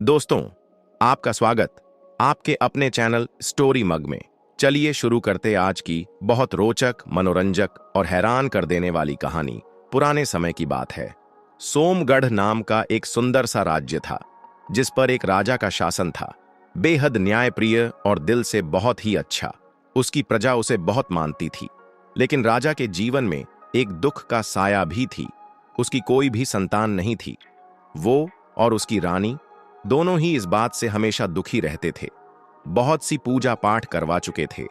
दोस्तों, आपका स्वागत आपके अपने चैनल स्टोरी मग में। चलिए शुरू करते आज की बहुत रोचक, मनोरंजक और हैरान कर देने वाली कहानी। पुराने समय की बात है। सोमगढ़ नाम का एक सुंदर सा राज्य था, जिस पर एक राजा का शासन था। बेहद न्यायप्रिय और दिल से बहुत ही अच्छा। उसकी प्रजा उसे बहुत मानती थी। लेकिन राजा के जीवन में एक दुख का साया भी थी। उसकी कोई भी संतान नहीं थी। वो और उसकी रानी दोनों ही इस बात से हमेशा दुखी रहते थे। बहुत सी पूजा पाठ करवा चुके थे,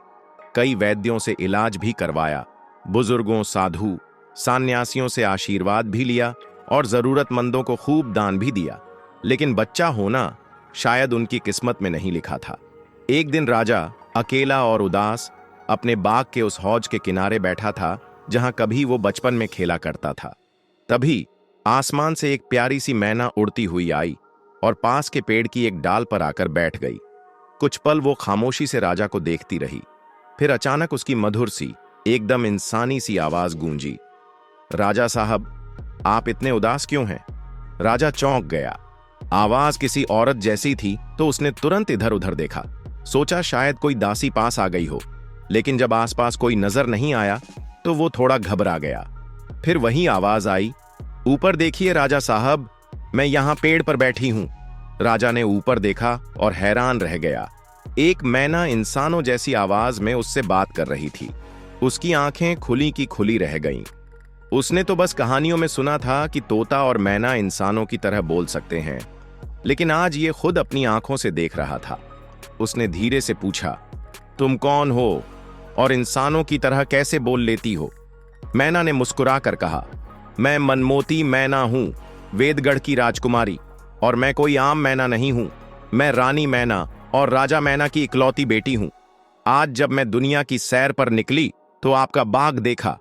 कई वैद्यों से इलाज भी करवाया, बुजुर्गों, साधु, सन्यासियों से आशीर्वाद भी लिया और जरूरतमंदों को खूब दान भी दिया। लेकिन बच्चा होना शायद उनकी किस्मत में नहीं लिखा था। एक दिन राजा अकेला और उदास अपने बाग के उस हौज के किनारे बैठा था, जहां कभी वो बचपन में खेला करता था। तभी आसमान से एक प्यारी सी मैना उड़ती हुई आई और पास के पेड़ की एक डाल पर आकर बैठ गई। कुछ पल वो खामोशी से राजा को देखती रही। फिर अचानक उसकी मधुर सी, एकदम इंसानी सी आवाज गूंजी, राजा साहब, आप इतने उदास क्यों हैं? राजा चौंक गया। आवाज किसी औरत जैसी थी तो उसने तुरंत इधर उधर देखा। सोचा शायद कोई दासी पास आ गई हो। लेकिन जब आसपास कोई नजर नहीं आया तो वो थोड़ा घबरा गया। फिर वही आवाज आई, ऊपर देखिए राजा साहब, मैं यहां पेड़ पर बैठी हूं। राजा ने ऊपर देखा और हैरान रह गया। एक मैना इंसानों जैसी आवाज में उससे बात कर रही थी। उसकी आंखें खुली की खुली रह गईं। उसने तो बस कहानियों में सुना था कि तोता और मैना इंसानों की तरह बोल सकते हैं, लेकिन आज ये खुद अपनी आंखों से देख रहा था। उसने धीरे से पूछा, तुम कौन हो और इंसानों की तरह कैसे बोल लेती हो? मैना ने मुस्कुरा कर कहा, मैं मनमोती मैना हूं, वेदगढ़ की राजकुमारी, और मैं कोई आम मैना नहीं हूं। मैं रानी मैना और राजा मैना की इकलौती बेटी हूं। आज जब मैं दुनिया की सैर पर निकली तो आपका बाग देखा।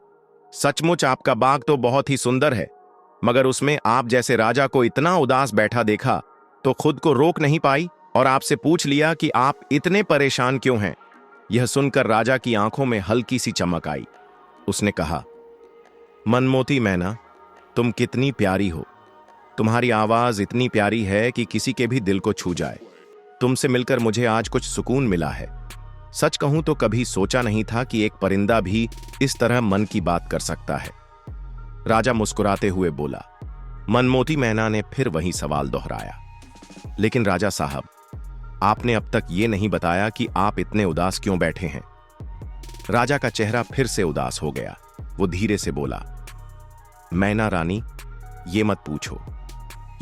सचमुच आपका बाग तो बहुत ही सुंदर है, मगर उसमें आप जैसे राजा को इतना उदास बैठा देखा तो खुद को रोक नहीं पाई और आपसे पूछ लिया कि आप इतने परेशान क्यों हैं। यह सुनकर राजा की आंखों में हल्की सी चमक आई। उसने कहा, मनमोती मैना, तुम कितनी प्यारी हो। तुम्हारी आवाज इतनी प्यारी है कि किसी के भी दिल को छू जाए। तुमसे मिलकर मुझे आज कुछ सुकून मिला है। सच कहूं तो कभी सोचा नहीं था कि एक परिंदा भी इस तरह मन की बात कर सकता है। राजा मुस्कुराते हुए बोला। मनमोती मैना ने फिर वही सवाल दोहराया, लेकिन राजा साहब, आपने अब तक ये नहीं बताया कि आप इतने उदास क्यों बैठे हैं। राजा का चेहरा फिर से उदास हो गया। वो धीरे से बोला, मैना रानी, ये मत पूछो।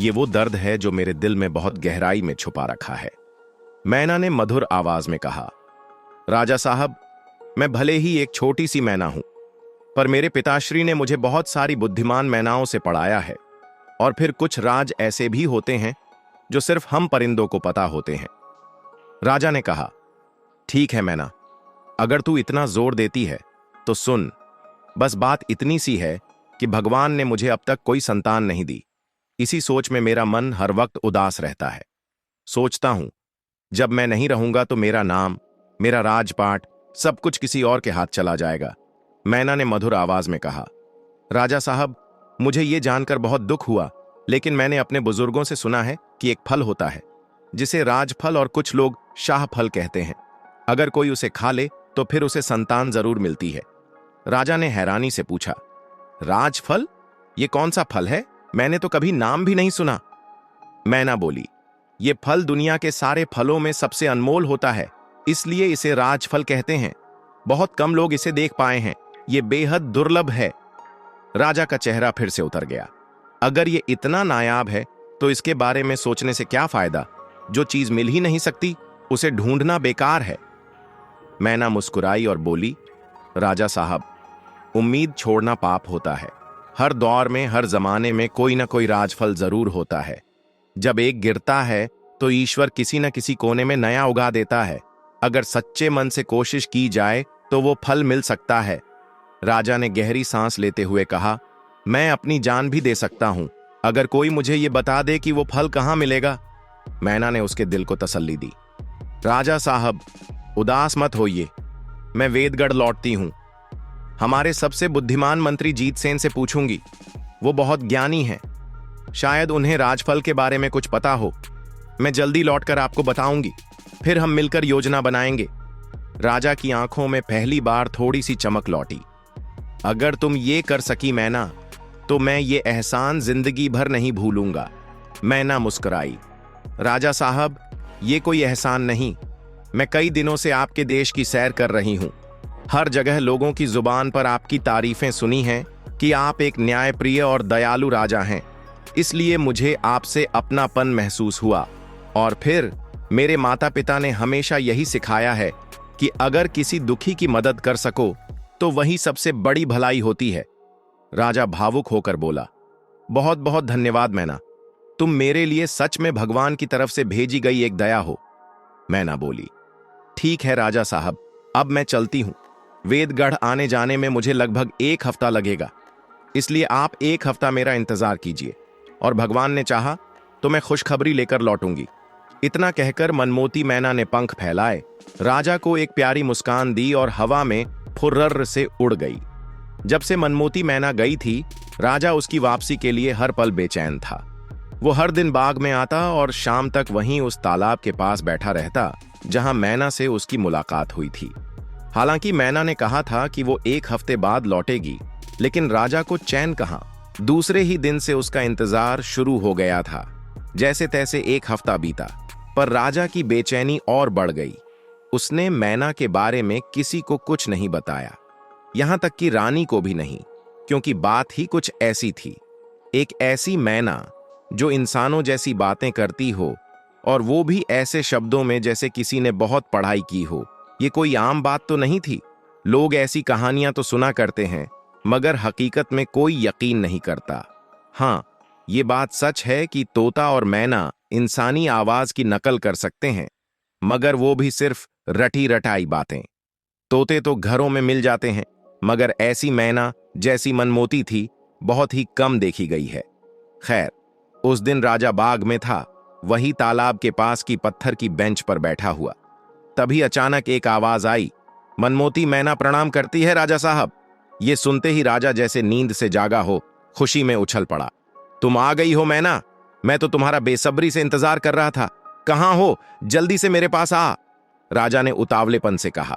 ये वो दर्द है जो मेरे दिल में बहुत गहराई में छुपा रखा है। मैना ने मधुर आवाज में कहा, राजा साहब, मैं भले ही एक छोटी सी मैना हूं, पर मेरे पिताश्री ने मुझे बहुत सारी बुद्धिमान मैनाओं से पढ़ाया है। और फिर कुछ राज ऐसे भी होते हैं जो सिर्फ हम परिंदों को पता होते हैं। राजा ने कहा, ठीक है मैना, अगर तू इतना जोर देती है तो सुन। बस बात इतनी सी है कि भगवान ने मुझे अब तक कोई संतान नहीं दी। इसी सोच में मेरा मन हर वक्त उदास रहता है। सोचता हूं, जब मैं नहीं रहूंगा तो मेरा नाम, मेरा राजपाट, सब कुछ किसी और के हाथ चला जाएगा। मैना ने मधुर आवाज में कहा, राजा साहब, मुझे ये जानकर बहुत दुख हुआ, लेकिन मैंने अपने बुजुर्गों से सुना है कि एक फल होता है जिसे राजफल और कुछ लोग शाह फल कहते हैं। अगर कोई उसे खा ले तो फिर उसे संतान जरूर मिलती है। राजा ने हैरानी से पूछा, राजफल? ये कौन सा फल है? मैंने तो कभी नाम भी नहीं सुना। मैना बोली, ये फल दुनिया के सारे फलों में सबसे अनमोल होता है, इसलिए इसे राजफल कहते हैं। बहुत कम लोग इसे देख पाए हैं। ये बेहद दुर्लभ है। राजा का चेहरा फिर से उतर गया। अगर ये इतना नायाब है तो इसके बारे में सोचने से क्या फायदा? जो चीज मिल ही नहीं सकती उसे ढूंढना बेकार है। मैना मुस्कुराई और बोली, राजा साहब, उम्मीद छोड़ना पाप होता है। हर दौर में, हर जमाने में कोई ना कोई राजफल जरूर होता है। जब एक गिरता है तो ईश्वर किसी न किसी कोने में नया उगा देता है। अगर सच्चे मन से कोशिश की जाए तो वो फल मिल सकता है। राजा ने गहरी सांस लेते हुए कहा, मैं अपनी जान भी दे सकता हूं अगर कोई मुझे ये बता दे कि वो फल कहां मिलेगा। मैना ने उसके दिल को तसल्ली दी। राजा साहब, उदास मत होइए, मैं वेदगढ़ लौटती हूं। हमारे सबसे बुद्धिमान मंत्री जीत सेन से पूछूंगी। वो बहुत ज्ञानी हैं, शायद उन्हें राजफल के बारे में कुछ पता हो। मैं जल्दी लौटकर आपको बताऊंगी, फिर हम मिलकर योजना बनाएंगे। राजा की आंखों में पहली बार थोड़ी सी चमक लौटी। अगर तुम ये कर सकी मैना, तो मैं ये एहसान जिंदगी भर नहीं भूलूंगा। मैना मुस्कुराई। राजा साहब, ये कोई एहसान नहीं। मैं कई दिनों से आपके देश की सैर कर रही हूं। हर जगह लोगों की जुबान पर आपकी तारीफें सुनी हैं कि आप एक न्यायप्रिय और दयालु राजा हैं। इसलिए मुझे आपसे अपनापन महसूस हुआ। और फिर मेरे माता पिता ने हमेशा यही सिखाया है कि अगर किसी दुखी की मदद कर सको तो वही सबसे बड़ी भलाई होती है। राजा भावुक होकर बोला, बहुत बहुत धन्यवाद मैना। तुम मेरे लिए सच में भगवान की तरफ से भेजी गई एक दया हो। मैना बोली, ठीक है राजा साहब, अब मैं चलती हूं। वेदगढ़ आने जाने में मुझे लगभग 1 हफ्ता लगेगा, इसलिए आप 1 हफ्ता मेरा इंतजार कीजिए, और भगवान ने चाहा तो मैं खुशखबरी लेकर लौटूंगी। इतना कहकर मनमोती मैना ने पंख फैलाए, राजा को एक प्यारी मुस्कान दी और हवा में फुर्र से उड़ गई। जब से मनमोती मैना गई थी, राजा उसकी वापसी के लिए हर पल बेचैन था। वो हर दिन बाग में आता और शाम तक वहीं उस तालाब के पास बैठा रहता जहां मैना से उसकी मुलाकात हुई थी। हालांकि मैना ने कहा था कि वो 1 हफ्ते बाद लौटेगी, लेकिन राजा को चैन कहां। दूसरे ही दिन से उसका इंतजार शुरू हो गया था। जैसे तैसे 1 हफ्ता बीता, पर राजा की बेचैनी और बढ़ गई। उसने मैना के बारे में किसी को कुछ नहीं बताया, यहां तक कि रानी को भी नहीं, क्योंकि बात ही कुछ ऐसी थी। एक ऐसी मैना जो इंसानों जैसी बातें करती हो, और वो भी ऐसे शब्दों में जैसे किसी ने बहुत पढ़ाई की हो। ये कोई आम बात तो नहीं थी। लोग ऐसी कहानियां तो सुना करते हैं, मगर हकीकत में कोई यकीन नहीं करता। हाँ, ये बात सच है कि तोता और मैना इंसानी आवाज की नकल कर सकते हैं, मगर वो भी सिर्फ रटी रटाई बातें। तोते तो घरों में मिल जाते हैं, मगर ऐसी मैना जैसी मनमोती थी बहुत ही कम देखी गई है। खैर, उस दिन राजा बाग में था, वही तालाब के पास की पत्थर की बेंच पर बैठा हुआ। तभी अचानक एक आवाज आई, मनमोती मैना प्रणाम करती है राजा साहब। ये सुनते ही राजा जैसे नींद से जागा हो, खुशी में उछल पड़ा। तुम आ गई हो मैना, मैं तो तुम्हारा बेसब्री से इंतजार कर रहा था। कहां हो, जल्दी से मेरे पास आ, राजा ने उतावलेपन से कहा।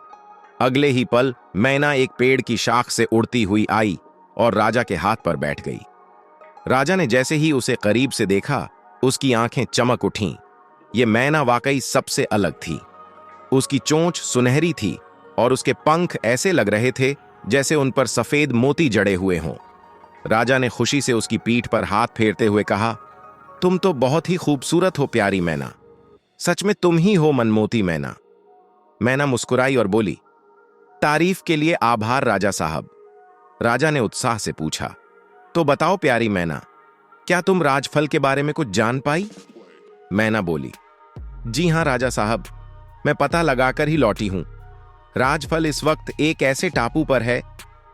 अगले ही पल मैना एक पेड़ की शाख से उड़ती हुई आई और राजा के हाथ पर बैठ गई। राजा ने जैसे ही उसे करीब से देखा, उसकी आंखें चमक उठीं। ये मैना वाकई सबसे अलग थी। उसकी चोंच सुनहरी थी और उसके पंख ऐसे लग रहे थे जैसे उन पर सफेद मोती जड़े हुए हों। राजा ने खुशी से उसकी पीठ पर हाथ फेरते हुए कहा, तुम तो बहुत ही खूबसूरत हो प्यारी मैना। सच में तुम ही हो मनमोती मैना। मैना मुस्कुराई और बोली, तारीफ के लिए आभार राजा साहब। राजा ने उत्साह से पूछा, तो बताओ प्यारी मैना, क्या तुम राजफल के बारे में कुछ जान पाई? मैना बोली, जी हां राजा साहब, मैं पता लगाकर ही लौटी हूं। राजफल इस वक्त एक ऐसे टापू पर है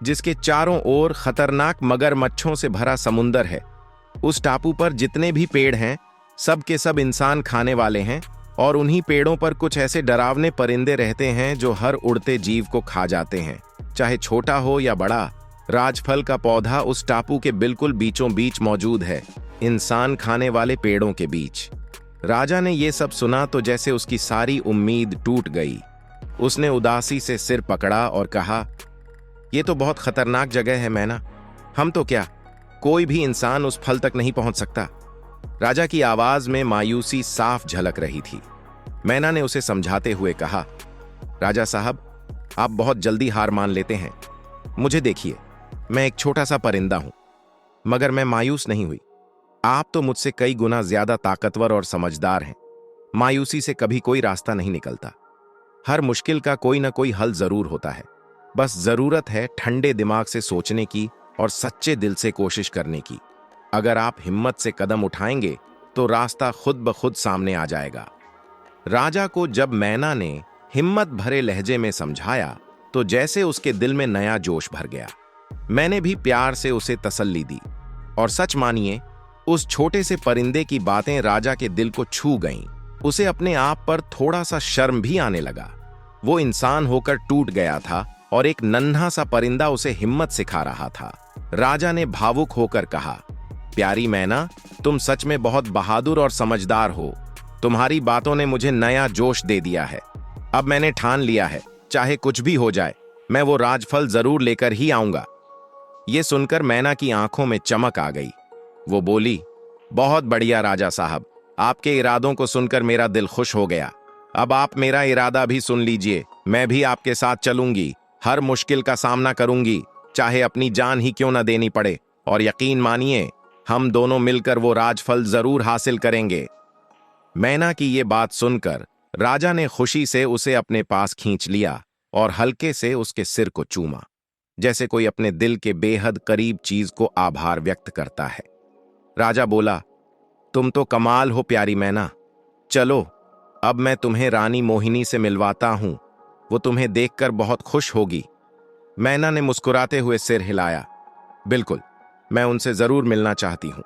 जिसके चारों ओर खतरनाक मगरमच्छों से भरा समुंदर है। उस टापू पर जितने भी पेड़ हैं, सब के सब इंसान खाने वाले हैं, और उन्हीं पेड़ों पर कुछ ऐसे डरावने परिंदे रहते हैं जो हर उड़ते जीव को खा जाते हैं, चाहे छोटा हो या बड़ा। राजफल का पौधा उस टापू के बिल्कुल बीचों बीच मौजूद है, इंसान खाने वाले पेड़ों के बीच। राजा ने यह सब सुना तो जैसे उसकी सारी उम्मीद टूट गई। उसने उदासी से सिर पकड़ा और कहा, यह तो बहुत खतरनाक जगह है मैना। हम तो क्या, कोई भी इंसान उस फल तक नहीं पहुंच सकता। राजा की आवाज में मायूसी साफ झलक रही थी। मैना ने उसे समझाते हुए कहा, राजा साहब, आप बहुत जल्दी हार मान लेते हैं। मुझे देखिए, मैं एक छोटा सा परिंदा हूं, मगर मैं मायूस नहीं हुई। आप तो मुझसे कई गुना ज्यादा ताकतवर और समझदार हैं। मायूसी से कभी कोई रास्ता नहीं निकलता। हर मुश्किल का कोई ना कोई हल जरूर होता है। बस जरूरत है ठंडे दिमाग से सोचने की और सच्चे दिल से कोशिश करने की। अगर आप हिम्मत से कदम उठाएंगे तो रास्ता खुद ब खुद सामने आ जाएगा। राजा को जब मैना ने हिम्मत भरे लहजे में समझाया तो जैसे उसके दिल में नया जोश भर गया। मैंने भी प्यार से उसे तसल्ली दी, और सच मानिए, उस छोटे से परिंदे की बातें राजा के दिल को छू गईं। उसे अपने आप पर थोड़ा सा शर्म भी आने लगा। वो इंसान होकर टूट गया था और एक नन्हा सा परिंदा उसे हिम्मत सिखा रहा था। राजा ने भावुक होकर कहा, प्यारी मैना, तुम सच में बहुत बहादुर और समझदार हो। तुम्हारी बातों ने मुझे नया जोश दे दिया है। अब मैंने ठान लिया है, चाहे कुछ भी हो जाए, मैं वो राजफल जरूर लेकर ही आऊंगा। ये सुनकर मैना की आंखों में चमक आ गई। वो बोली, बहुत बढ़िया राजा साहब, आपके इरादों को सुनकर मेरा दिल खुश हो गया। अब आप मेरा इरादा भी सुन लीजिए। मैं भी आपके साथ चलूंगी, हर मुश्किल का सामना करूंगी, चाहे अपनी जान ही क्यों न देनी पड़े। और यकीन मानिए, हम दोनों मिलकर वो राजफल जरूर हासिल करेंगे। मैना की ये बात सुनकर राजा ने खुशी से उसे अपने पास खींच लिया और हल्के से उसके सिर को चूमा, जैसे कोई अपने दिल के बेहद करीब चीज को आभार व्यक्त करता है। राजा बोला, तुम तो कमाल हो प्यारी मैना। चलो, अब मैं तुम्हें रानी मोहिनी से मिलवाता हूं, वो तुम्हें देखकर बहुत खुश होगी। मैना ने मुस्कुराते हुए सिर हिलाया, बिल्कुल, मैं उनसे जरूर मिलना चाहती हूं।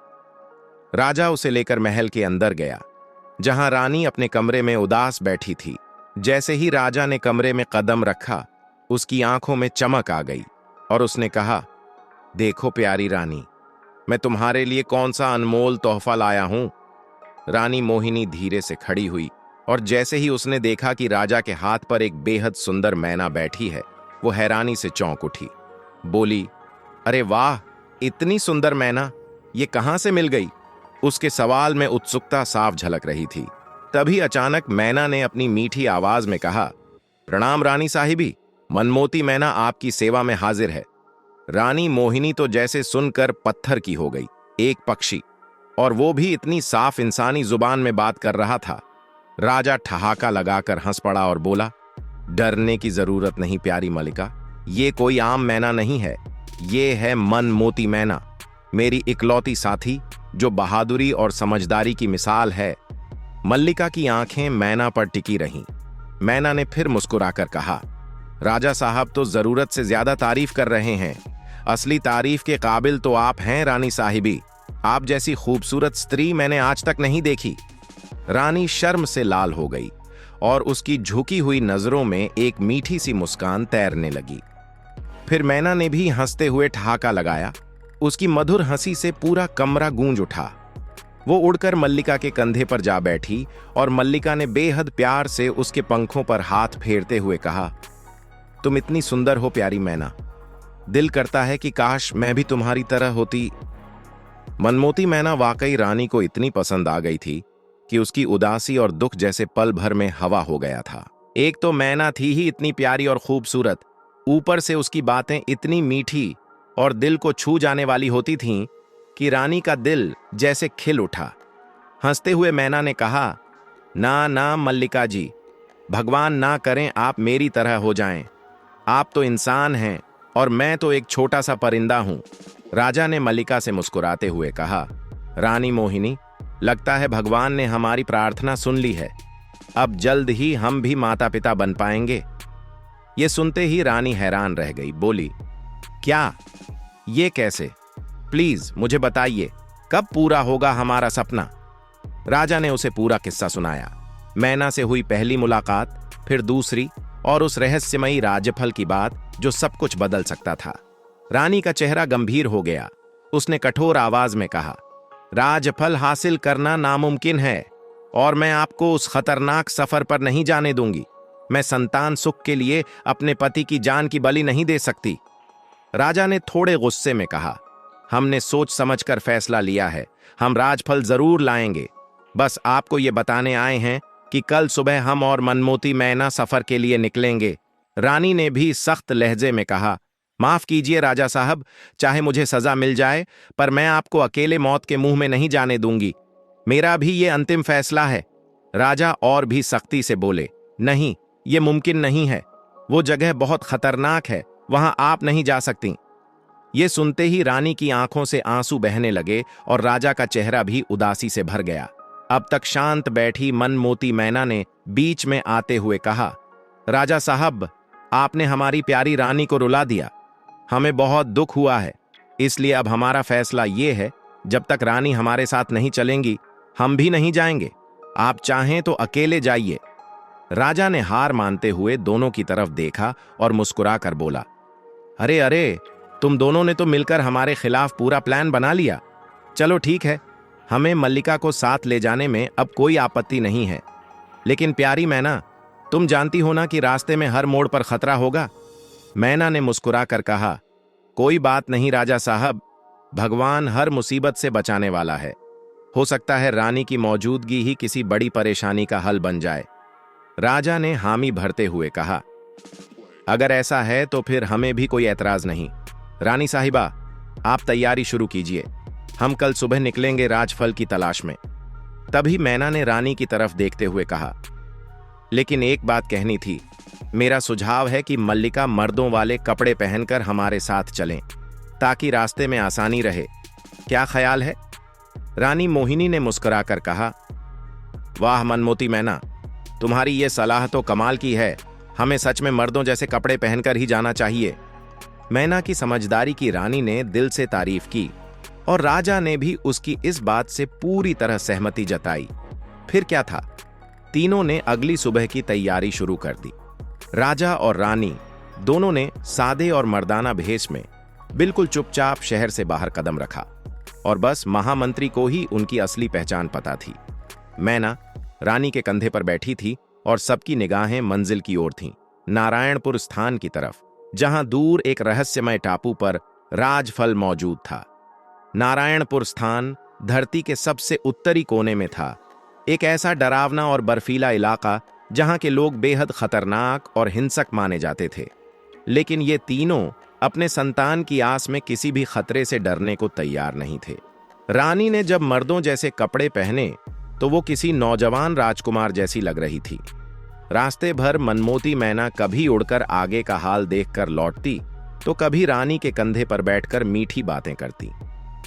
राजा उसे लेकर महल के अंदर गया, जहां रानी अपने कमरे में उदास बैठी थी। जैसे ही राजा ने कमरे में कदम रखा, उसकी आंखों में चमक आ गई और उसने कहा, देखो प्यारी रानी, मैं तुम्हारे लिए कौन सा अनमोल तोहफा लाया हूं। रानी मोहिनी धीरे से खड़ी हुई और जैसे ही उसने देखा कि राजा के हाथ पर एक बेहद सुंदर मैना बैठी है, वो हैरानी से चौंक उठी। बोली, अरे वाह, इतनी सुंदर मैना, ये कहां से मिल गई। उसके सवाल में उत्सुकता साफ झलक रही थी। तभी अचानक मैना ने अपनी मीठी आवाज में कहा, प्रणाम रानी साहिबी, मनमोती मैना आपकी सेवा में हाजिर है। रानी मोहिनी तो जैसे सुनकर पत्थर की हो गई। एक पक्षी, और वो भी इतनी साफ इंसानी जुबान में बात कर रहा था। राजा ठहाका लगाकर हंस पड़ा और बोला, डरने की जरूरत नहीं प्यारी मलिका, ये कोई आम मैना नहीं है, ये है मनमोती मैना, मेरी इकलौती साथी, जो बहादुरी और समझदारी की मिसाल है। मल्लिका की आंखें मैना पर टिकी रहीं। मैना ने फिर मुस्कुराकर कहा, राजा साहब तो जरूरत से ज्यादा तारीफ कर रहे हैं। असली तारीफ के काबिल तो आप हैं रानी साहिबी। आप जैसी खूबसूरत स्त्री मैंने आज तक नहीं देखी। रानी शर्म से लाल हो गई और उसकी झुकी हुई नजरों में एक मीठी सी मुस्कान तैरने लगी। फिर मैना ने भी हंसते हुए ठहाका लगाया। उसकी मधुर हंसी से पूरा कमरा गूंज उठा। वो उड़कर मल्लिका के कंधे पर जा बैठी और मल्लिका ने बेहद प्यार से उसके पंखों पर हाथ फेरते हुए कहा, तुम इतनी सुंदर हो प्यारी मैना, दिल करता है कि काश मैं भी तुम्हारी तरह होती। मनमोती मैना वाकई रानी को इतनी पसंद आ गई थी कि उसकी उदासी और दुख जैसे पल भर में हवा हो गया था। एक तो मैना थी ही इतनी प्यारी और खूबसूरत, ऊपर से उसकी बातें इतनी मीठी और दिल को छू जाने वाली होती थीं कि रानी का दिल जैसे खिल उठा। हंसते हुए मैना ने कहा, ना ना मल्लिका जी, भगवान ना करें आप मेरी तरह हो जाएं। आप तो इंसान हैं और मैं तो एक छोटा सा परिंदा हूं। राजा ने मल्लिका से मुस्कुराते हुए कहा, रानी मोहिनी, लगता है भगवान ने हमारी प्रार्थना सुन ली है। अब जल्द ही हम भी माता पिता बन पाएंगे। ये सुनते ही रानी हैरान रह गई। बोली, क्या? ये कैसे? प्लीज मुझे बताइए, कब पूरा होगा हमारा सपना? राजा ने उसे पूरा किस्सा सुनाया। मैना से हुई पहली मुलाकात, फिर दूसरी, और उस रहस्यमयी राजफल की बात जो सब कुछ बदल सकता था। रानी का चेहरा गंभीर हो गया। उसने कठोर आवाज में कहा, राजफल हासिल करना नामुमकिन है और मैं आपको उस खतरनाक सफर पर नहीं जाने दूंगी। मैं संतान सुख के लिए अपने पति की जान की बलि नहीं दे सकती। राजा ने थोड़े गुस्से में कहा, हमने सोच समझकर फैसला लिया है, हम राजफल जरूर लाएंगे। बस आपको ये बताने आए हैं कि कल सुबह हम और मनमोती मैना सफर के लिए निकलेंगे। रानी ने भी सख्त लहजे में कहा, माफ कीजिए राजा साहब, चाहे मुझे सजा मिल जाए, पर मैं आपको अकेले मौत के मुंह में नहीं जाने दूंगी। मेरा भी ये अंतिम फैसला है। राजा और भी सख्ती से बोले, नहीं, ये मुमकिन नहीं है। वो जगह बहुत खतरनाक है, वहां आप नहीं जा सकती। ये सुनते ही रानी की आंखों से आंसू बहने लगे और राजा का चेहरा भी उदासी से भर गया। अब तक शांत बैठी मनमोती मैना ने बीच में आते हुए कहा, राजा साहब, आपने हमारी प्यारी रानी को रुला दिया। हमें बहुत दुख हुआ है, इसलिए अब हमारा फैसला ये है, जब तक रानी हमारे साथ नहीं चलेंगी, हम भी नहीं जाएंगे। आप चाहें तो अकेले जाइए। राजा ने हार मानते हुए दोनों की तरफ देखा और मुस्कुरा कर बोला, अरे अरे, तुम दोनों ने तो मिलकर हमारे खिलाफ पूरा प्लान बना लिया। चलो ठीक है, हमें मल्लिका को साथ ले जाने में अब कोई आपत्ति नहीं है, लेकिन प्यारी मैना, तुम जानती हो ना कि रास्ते में हर मोड़ पर खतरा होगा। मैना ने मुस्कुरा कर कहा, कोई बात नहीं राजा साहब, भगवान हर मुसीबत से बचाने वाला है। हो सकता है रानी की मौजूदगी ही किसी बड़ी परेशानी का हल बन जाए। राजा ने हामी भरते हुए कहा, अगर ऐसा है तो फिर हमें भी कोई ऐतराज नहीं। रानी साहिबा, आप तैयारी शुरू कीजिए, हम कल सुबह निकलेंगे राजफल की तलाश में। तभी मैना ने रानी की तरफ देखते हुए कहा, लेकिन एक बात कहनी थी, मेरा सुझाव है कि मल्लिका मर्दों वाले कपड़े पहनकर हमारे साथ चलें, ताकि रास्ते में आसानी रहे। क्या ख्याल है? रानी मोहिनी ने मुस्कुराकर कहा, वाह मनमोती मैना, तुम्हारी ये सलाह तो कमाल की है। हमें सच में मर्दों जैसे कपड़े पहनकर ही जाना चाहिए। मैना की समझदारी की रानी ने दिल से तारीफ की और राजा ने भी उसकी इस बात से पूरी तरह सहमति जताई। फिर क्या था, तीनों ने अगली सुबह की तैयारी शुरू कर दी। राजा और रानी दोनों ने सादे और मर्दाना भेष में बिल्कुल चुपचाप शहर से बाहर कदम रखा और बस महामंत्री को ही उनकी असली पहचान पता थी। मैना रानी के कंधे पर बैठी थी और सबकी निगाहें मंजिल की ओर थीं, नारायणपुर स्थान की तरफ, जहां दूर एक रहस्यमय टापू पर राजफल मौजूद था। नारायणपुर स्थान धरती के सबसे उत्तरी कोने में था, एक ऐसा डरावना और बर्फीला इलाका जहां के लोग बेहद खतरनाक और हिंसक माने जाते थे। लेकिन ये तीनों अपने संतान की आस में किसी भी खतरे से डरने को तैयार नहीं थे। रानी ने जब मर्दों जैसे कपड़े पहने तो वो किसी नौजवान राजकुमार जैसी लग रही थी। रास्ते भर मनमोती मैना कभी उड़कर आगे का हाल देखकर लौटती तो कभी रानी के कंधे पर बैठकर मीठी बातें करती।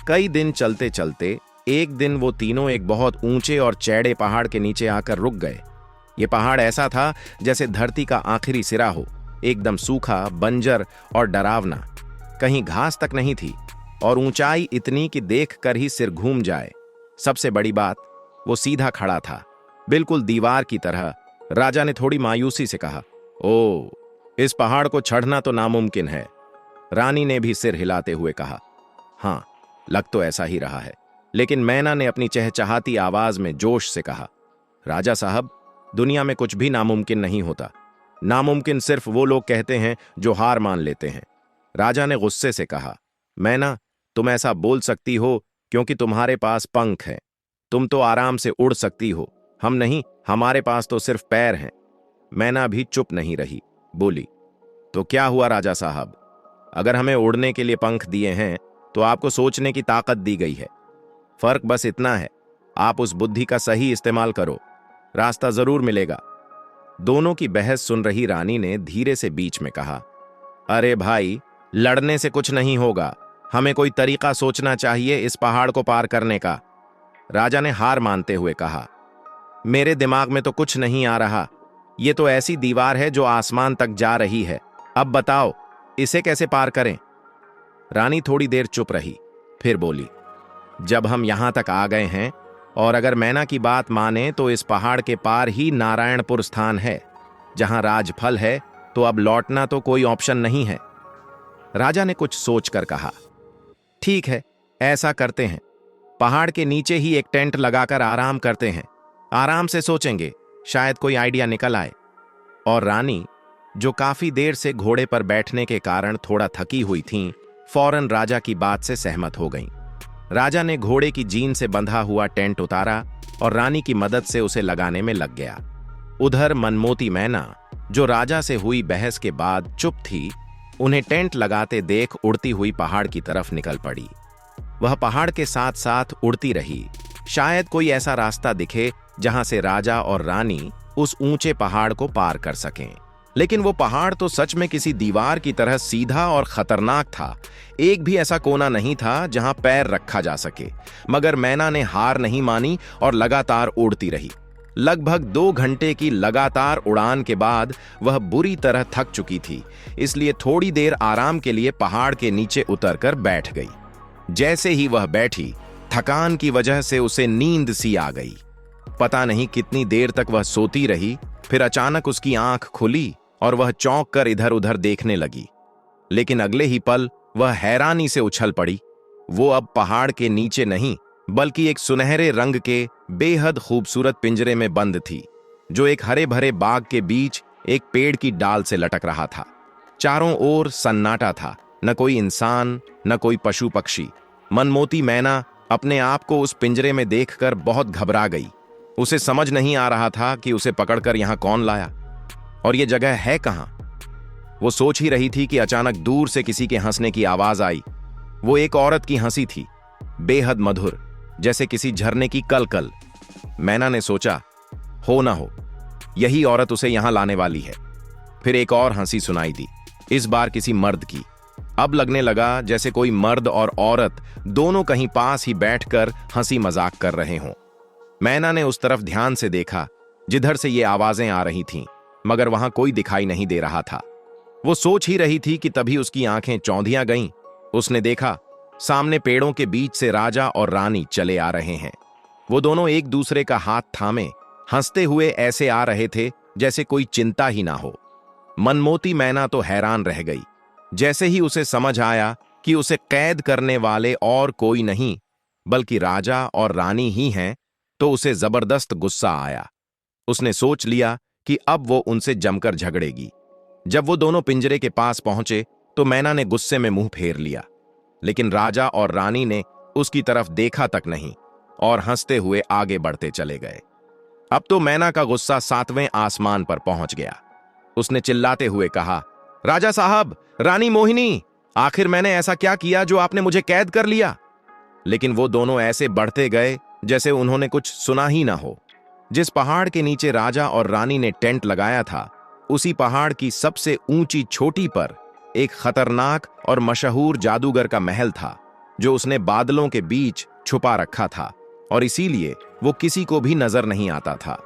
कई दिन चलते चलते एक दिन वो तीनों एक बहुत ऊंचे और चौड़े पहाड़ के नीचे आकर रुक गए। ये पहाड़ ऐसा था जैसे धरती का आखिरी सिरा हो, एकदम सूखा, बंजर और डरावना। कहीं घास तक नहीं थी और ऊंचाई इतनी कि देखकर ही सिर घूम जाए। सबसे बड़ी बात, वो सीधा खड़ा था, बिल्कुल दीवार की तरह। राजा ने थोड़ी मायूसी से कहा, ओ, इस पहाड़ को चढ़ना तो नामुमकिन है। रानी ने भी सिर हिलाते हुए कहा, हाँ, लग तो ऐसा ही रहा है। लेकिन मैना ने अपनी चहचहाती आवाज में जोश से कहा, राजा साहब, दुनिया में कुछ भी नामुमकिन नहीं होता। नामुमकिन सिर्फ वो लोग कहते हैं जो हार मान लेते हैं। राजा ने गुस्से से कहा, मैना, तुम ऐसा बोल सकती हो क्योंकि तुम्हारे पास पंख हैं। तुम तो आराम से उड़ सकती हो, हम नहीं, हमारे पास तो सिर्फ पैर हैं। मैना भी चुप नहीं रही, बोली, तो क्या हुआ राजा साहब? अगर हमें उड़ने के लिए पंख दिए हैं तो आपको सोचने की ताकत दी गई है। फर्क बस इतना है, आप उस बुद्धि का सही इस्तेमाल करो, रास्ता जरूर मिलेगा। दोनों की बहस सुन रही रानी ने धीरे से बीच में कहा, अरे भाई, लड़ने से कुछ नहीं होगा, हमें कोई तरीका सोचना चाहिए इस पहाड़ को पार करने का। राजा ने हार मानते हुए कहा, मेरे दिमाग में तो कुछ नहीं आ रहा। ये तो ऐसी दीवार है जो आसमान तक जा रही है। अब बताओ, इसे कैसे पार करें? रानी थोड़ी देर चुप रही, फिर बोली, जब हम यहां तक आ गए हैं और अगर मैना की बात माने तो इस पहाड़ के पार ही नारायणपुर स्थान है, जहां राजफल है, तो अब लौटना तो कोई ऑप्शन नहीं है। राजा ने कुछ सोचकर कहा, ठीक है, ऐसा करते हैं, पहाड़ के नीचे ही एक टेंट लगाकर आराम करते हैं। आराम से सोचेंगे, शायद कोई आइडिया निकल आए। और रानी, जो काफी देर से घोड़े पर बैठने के कारण थोड़ा थकी हुई थीं, फौरन राजा की बात से सहमत हो गईं। राजा ने घोड़े की जीन से बंधा हुआ टेंट उतारा और रानी की मदद से उसे लगाने में लग गया। उधर मनमोती मैना, जो राजा से हुई बहस के बाद चुप थी, उन्हें टेंट लगाते देख उड़ती हुई पहाड़ की तरफ निकल पड़ी। वह पहाड़ के साथ साथ उड़ती रही, शायद कोई ऐसा रास्ता दिखे जहां से राजा और रानी उस ऊंचे पहाड़ को पार कर सकें। लेकिन वो पहाड़ तो सच में किसी दीवार की तरह सीधा और खतरनाक था। एक भी ऐसा कोना नहीं था जहां पैर रखा जा सके। मगर मैना ने हार नहीं मानी और लगातार उड़ती रही। लगभग 2 घंटे की लगातार उड़ान के बाद वह बुरी तरह थक चुकी थी, इसलिए थोड़ी देर आराम के लिए पहाड़ के नीचे उतरकर बैठ गई। जैसे ही वह बैठी, थकान की वजह से उसे नींद सी आ गई। पता नहीं कितनी देर तक वह सोती रही, फिर अचानक उसकी आंख खुली और वह चौंक कर इधर उधर देखने लगी। लेकिन अगले ही पल वह हैरानी से उछल पड़ी। वो अब पहाड़ के नीचे नहीं, बल्कि एक सुनहरे रंग के बेहद खूबसूरत पिंजरे में बंद थी, जो एक हरे भरे बाग के बीच एक पेड़ की डाल से लटक रहा था। चारों ओर सन्नाटा था, न कोई इंसान, न कोई पशु पक्षी। मनमोती मैना अपने आप को उस पिंजरे में देखकर बहुत घबरा गई। उसे समझ नहीं आ रहा था कि उसे पकड़कर यहां कौन लाया और ये जगह है कहां। वो सोच ही रही थी कि अचानक दूर से किसी के हंसने की आवाज आई। वो एक औरत की हंसी थी, बेहद मधुर, जैसे किसी झरने की कलकल। मैना ने सोचा, हो ना हो यही औरत उसे यहां लाने वाली है। फिर एक और हंसी सुनाई दी, इस बार किसी मर्द की। अब लगने लगा जैसे कोई मर्द और औरत दोनों कहीं पास ही बैठकर हंसी मजाक कर रहे हों। मैना ने उस तरफ ध्यान से देखा जिधर से ये आवाजें आ रही थीं, मगर वहां कोई दिखाई नहीं दे रहा था। वो सोच ही रही थी कि तभी उसकी आंखें चौंधियां गईं। उसने देखा सामने पेड़ों के बीच से राजा और रानी चले आ रहे हैं। वो दोनों एक दूसरे का हाथ थामे हंसते हुए ऐसे आ रहे थे जैसे कोई चिंता ही ना हो। मनमोती मैना तो हैरान रह गई। जैसे ही उसे समझ आया कि उसे कैद करने वाले और कोई नहीं बल्कि राजा और रानी ही हैं, तो उसे जबरदस्त गुस्सा आया। उसने सोच लिया कि अब वो उनसे जमकर झगड़ेगी। जब वो दोनों पिंजरे के पास पहुंचे तो मैना ने गुस्से में मुंह फेर लिया, लेकिन राजा और रानी ने उसकी तरफ देखा तक नहीं और हंसते हुए आगे बढ़ते चले गए। अब तो मैना का गुस्सा 7वें आसमान पर पहुंच गया। उसने चिल्लाते हुए कहा, राजा साहब, रानी मोहिनी, आखिर मैंने ऐसा क्या किया जो आपने मुझे कैद कर लिया? लेकिन वो दोनों ऐसे बढ़ते गए जैसे उन्होंने कुछ सुना ही ना हो। जिस पहाड़ के नीचे राजा और रानी ने टेंट लगाया था, उसी पहाड़ की सबसे ऊंची चोटी पर एक खतरनाक और मशहूर जादूगर का महल था, जो उसने बादलों के बीच छुपा रखा था और इसीलिए वो किसी को भी नजर नहीं आता था।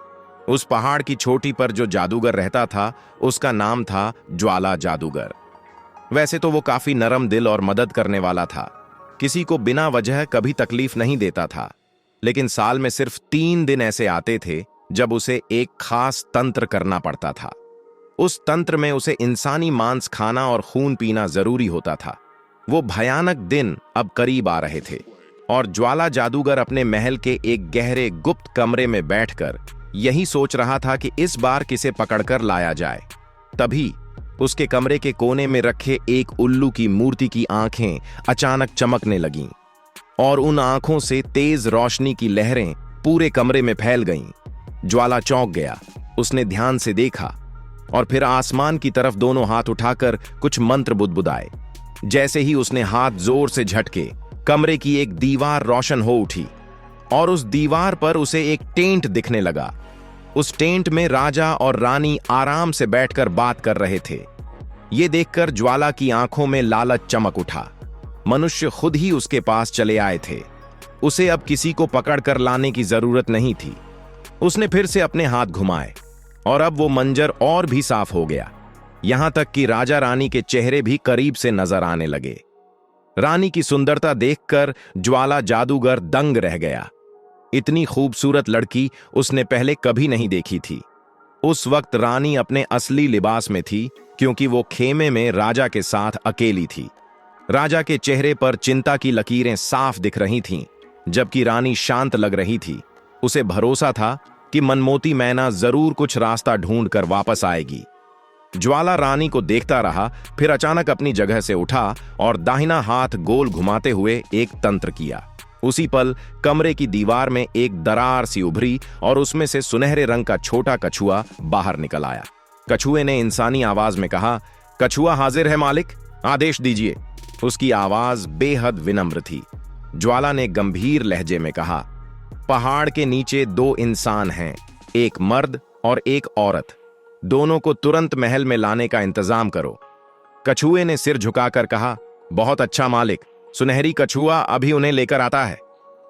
उस पहाड़ की चोटी पर जो जादूगर रहता था, उसका नाम था ज्वाला जादूगर। वैसे तो वो काफी नरम दिल और मदद करने वाला था, किसी को बिना वजह कभी तकलीफ नहीं देता था। लेकिन साल में सिर्फ 3 दिन ऐसे आते थे जब उसे एक खास तंत्र करना पड़ता था। उस तंत्र में उसे इंसानी मांस खाना और खून पीना जरूरी होता था। वो भयानक दिन अब करीब आ रहे थे और ज्वाला जादूगर अपने महल के एक गहरे गुप्त कमरे में बैठकर यही सोच रहा था कि इस बार किसे पकड़कर लाया जाए। तभी उसके कमरे के कोने में रखे एक उल्लू की मूर्ति की आंखें अचानक चमकने लगीं और उन आंखों से तेज रोशनी की लहरें पूरे कमरे में फैल गईं। ज्वाला चौंक गया। उसने ध्यान से देखा और फिर आसमान की तरफ दोनों हाथ उठाकर कुछ मंत्र बुदबुदाए। जैसे ही उसने हाथ जोर से झटके, कमरे की एक दीवार रोशन हो उठी और उस दीवार पर उसे एक टेंट दिखने लगा। उस टेंट में राजा और रानी आराम से बैठकर बात कर रहे थे। ये देखकर ज्वाला की आंखों में लालच चमक उठा। मनुष्य खुद ही उसके पास चले आए थे। उसे अब किसी को पकड़कर लाने की जरूरत नहीं थी। उसने फिर से अपने हाथ घुमाए और अब वो मंजर और भी साफ हो गया, यहां तक कि राजा रानी के चेहरे भी करीब से नजर आने लगे। रानी की सुंदरता देखकर ज्वाला जादूगर दंग रह गया। इतनी खूबसूरत लड़की उसने पहले कभी नहीं देखी थी। उस वक्त रानी अपने असली लिबास में थी, क्योंकि वो खेमे में राजा के साथ अकेली थी। राजा के चेहरे पर चिंता की लकीरें साफ दिख रही थीं, जबकि रानी शांत लग रही थी। उसे भरोसा था कि मनमोती मैना जरूर कुछ रास्ता ढूंढकर वापस आएगी। ज्वाला रानी को देखता रहा, फिर अचानक अपनी जगह से उठा और दाहिना हाथ गोल घुमाते हुए एक तंत्र किया। उसी पल कमरे की दीवार में एक दरार सी उभरी और उसमें से सुनहरे रंग का छोटा कछुआ बाहर निकल आया। कछुए ने इंसानी आवाज में कहा, कछुआ हाजिर है मालिक, आदेश दीजिए। उसकी आवाज बेहद विनम्र थी। ज्वाला ने गंभीर लहजे में कहा, पहाड़ के नीचे 2 इंसान हैं, एक मर्द और एक औरत। दोनों को तुरंत महल में लाने का इंतजाम करो। कछुए ने सिर झुकाकर कहा, बहुत अच्छा मालिक, सुनहरी कछुआ अभी उन्हें लेकर आता है।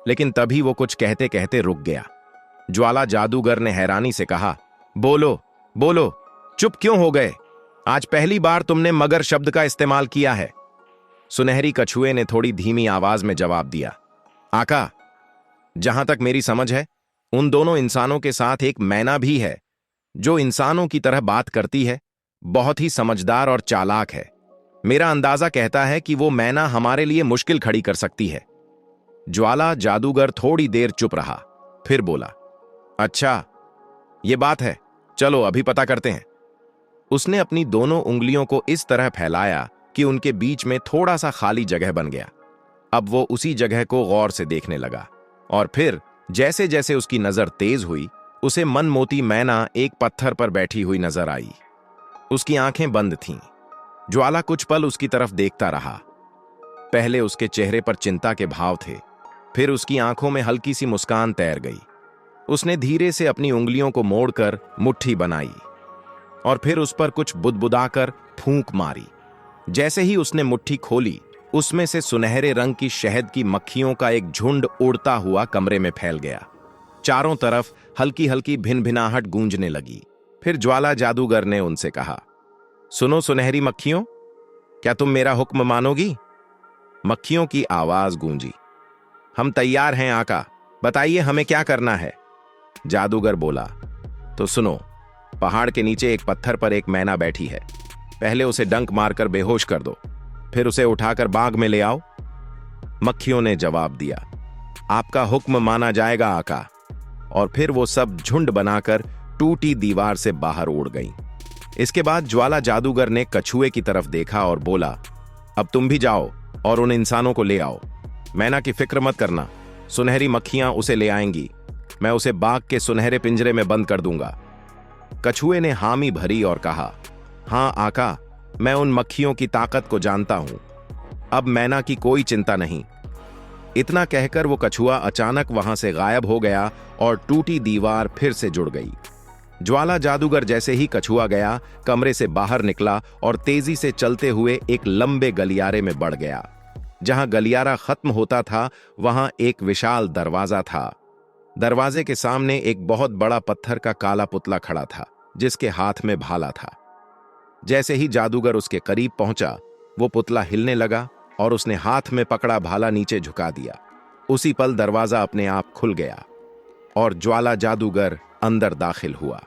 लेकिन तभी वो कुछ कहते कहते रुक गया। ज्वाला जादूगर ने हैरानी से कहा, बोलो बोलो, चुप क्यों हो गए? आज पहली बार तुमने मगर शब्द का इस्तेमाल किया है। सुनहरी कछुए ने थोड़ी धीमी आवाज में जवाब दिया, आका, जहां तक मेरी समझ है, उन दोनों इंसानों के साथ एक मैना भी है, जो इंसानों की तरह बात करती है, बहुत ही समझदार और चालाक है। मेरा अंदाजा कहता है कि वो मैना हमारे लिए मुश्किल खड़ी कर सकती है। ज्वाला जादूगर थोड़ी देर चुप रहा, फिर बोला, अच्छा ये बात है, चलो अभी पता करते हैं। उसने अपनी दोनों उंगलियों को इस तरह फैलाया कि उनके बीच में थोड़ा सा खाली जगह बन गया। अब वो उसी जगह को गौर से देखने लगा, और फिर जैसे जैसे उसकी नजर तेज हुई, उसे मनमोती मैना एक पत्थर पर बैठी हुई नजर आई। उसकी आंखें बंद थीं। ज्वाला कुछ पल उसकी तरफ देखता रहा। पहले उसके चेहरे पर चिंता के भाव थे, फिर उसकी आंखों में हल्की सी मुस्कान तैर गई। उसने धीरे से अपनी उंगलियों को मोड़कर मुट्ठी बनाई और फिर उस पर कुछ बुदबुदाकर फूंक मारी। जैसे ही उसने मुट्ठी खोली, उसमें से सुनहरे रंग की शहद की मक्खियों का एक झुंड उड़ता हुआ कमरे में फैल गया। चारों तरफ हल्की हल्की भिनभिनाहट गूंजने लगी। फिर ज्वाला जादूगर ने उनसे कहा, सुनो सुनहरी मक्खियों, क्या तुम मेरा हुक्म मानोगी? मक्खियों की आवाज गूंजी, हम तैयार हैं आका, बताइए हमें क्या करना है। जादूगर बोला, तो सुनो, पहाड़ के नीचे एक पत्थर पर एक मैना बैठी है। पहले उसे डंक मारकर बेहोश कर दो, फिर उसे उठाकर बाग में ले आओ। मक्खियों ने जवाब दिया, आपका हुक्म माना जाएगा आका। और फिर वो सब झुंड बनाकर टूटी दीवार से बाहर उड़ गईं। इसके बाद ज्वाला जादूगर ने कछुए की तरफ देखा और बोला, अब तुम भी जाओ और उन इंसानों को ले आओ। मैना की फिक्र मत करना, सुनहरी मक्खियां उसे ले आएंगी। मैं उसे बाग के सुनहरे पिंजरे में बंद कर दूंगा। कछुए ने हामी भरी और कहा, हां आका, मैं उन मक्खियों की ताकत को जानता हूं। अब मैना की कोई चिंता नहीं। इतना कहकर वो कछुआ अचानक वहां से गायब हो गया और टूटी दीवार फिर से जुड़ गई। ज्वाला जादूगर जैसे ही कछुआ गया, कमरे से बाहर निकला और तेजी से चलते हुए एक लंबे गलियारे में बढ़ गया। जहां गलियारा खत्म होता था, वहां एक विशाल दरवाजा था। दरवाजे के सामने एक बहुत बड़ा पत्थर का काला पुतला खड़ा था, जिसके हाथ में भाला था। जैसे ही जादूगर उसके करीब पहुंचा, वो पुतला हिलने लगा और उसने हाथ में पकड़ा भाला नीचे झुका दिया। उसी पल दरवाजा अपने आप खुल गया और ज्वाला जादूगर अंदर दाखिल हुआ।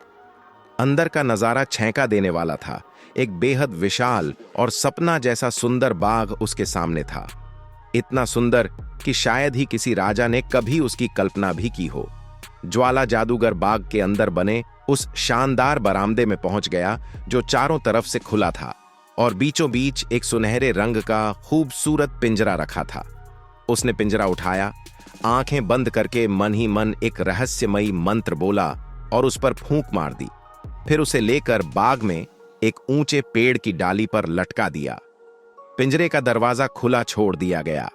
अंदर का नजारा छेंका देने वाला था। एक बेहद विशाल और सपना जैसा सुंदर बाग उसके सामने था। इतना सुंदर कि शायद ही किसी राजा ने कभी उसकी कल्पना भी की हो। ज्वाला जादूगर बाग के अंदर बने उस शानदार बरामदे में पहुंच गया, जो चारों तरफ से खुला था और बीचों बीच एक सुनहरे रंग का खूबसूरत पिंजरा रखा था। उसने पिंजरा उठाया, आंखें बंद करके मन ही मन एक रहस्यमयी मंत्र बोला और उस पर फूंक मार दी। फिर उसे लेकर बाग में एक ऊंचे पेड़ की डाली पर लटका दिया। पिंजरे का दरवाजा खुला छोड़ दिया गया।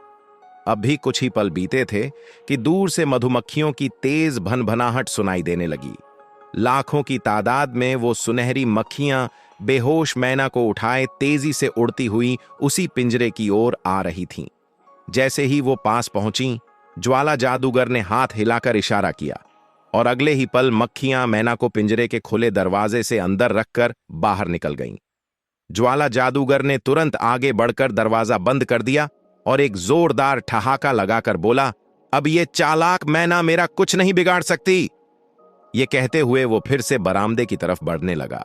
अब भी कुछ ही पल बीते थे कि दूर से मधुमक्खियों की तेज भनभनाहट सुनाई देने लगी। लाखों की तादाद में वो सुनहरी मक्खियां बेहोश मैना को उठाए तेजी से उड़ती हुई उसी पिंजरे की ओर आ रही थीं। जैसे ही वो पास पहुंची, ज्वाला जादूगर ने हाथ हिलाकर इशारा किया और अगले ही पल मक्खियां मैना को पिंजरे के खुले दरवाजे से अंदर रखकर बाहर निकल गईं। ज्वाला जादूगर ने तुरंत आगे बढ़कर दरवाजा बंद कर दिया और एक जोरदार ठहाका लगाकर बोला, अब ये चालाक मैना मेरा कुछ नहीं बिगाड़ सकती। ये कहते हुए वो फिर से बरामदे की तरफ बढ़ने लगा,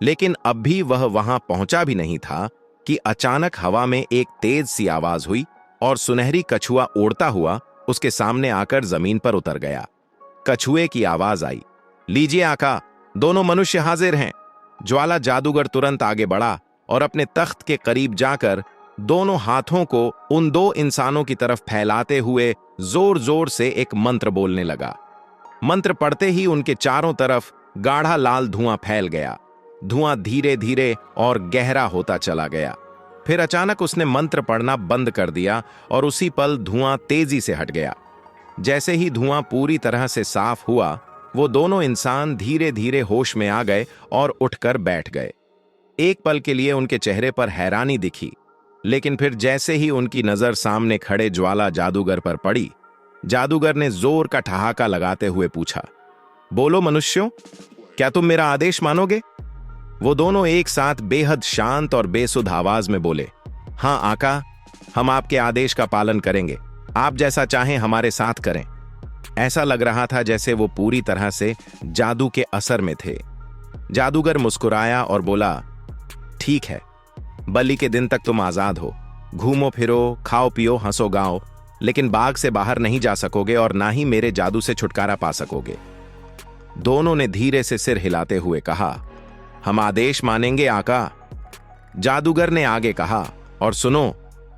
लेकिन अब भी वह वहां पहुंचा भी नहीं था कि अचानक हवा में एक तेज सी आवाज हुई और सुनहरी कछुआ उड़ता हुआ उसके सामने आकर जमीन पर उतर गया। कछुए की आवाज आई, लीजिए आका, दोनों मनुष्य हाजिर हैं। ज्वाला जादूगर तुरंत आगे बढ़ा और अपने तख्त के करीब जाकर दोनों हाथों को उन दो इंसानों की तरफ फैलाते हुए जोर जोर से एक मंत्र बोलने लगा। मंत्र पढ़ते ही उनके चारों तरफ गाढ़ा लाल धुआं फैल गया। धुआं धीरे धीरे और गहरा होता चला गया। फिर अचानक उसने मंत्र पढ़ना बंद कर दिया और उसी पल धुआं तेजी से हट गया। जैसे ही धुआं पूरी तरह से साफ हुआ, वो दोनों इंसान धीरे धीरे होश में आ गए और उठकर बैठ गए। एक पल के लिए उनके चेहरे पर हैरानी दिखी, लेकिन फिर जैसे ही उनकी नजर सामने खड़े ज्वाला जादूगर पर पड़ी, जादूगर ने जोर का ठहाका लगाते हुए पूछा, बोलो मनुष्यों, क्या तुम मेरा आदेश मानोगे? वो दोनों एक साथ बेहद शांत और बेसुध आवाज में बोले, हां आका, हम आपके आदेश का पालन करेंगे। आप जैसा चाहें हमारे साथ करें। ऐसा लग रहा था जैसे वो पूरी तरह से जादू के असर में थे। जादूगर मुस्कुराया और बोला, ठीक है, बलि के दिन तक तुम आजाद हो। घूमो फिरो, खाओ पियो, हंसो गाओ, लेकिन बाग से बाहर नहीं जा सकोगे और ना ही मेरे जादू से छुटकारा पा सकोगे। दोनों ने धीरे से सिर हिलाते हुए कहा, हम आदेश मानेंगे आका। जादूगर ने आगे कहा, और सुनो,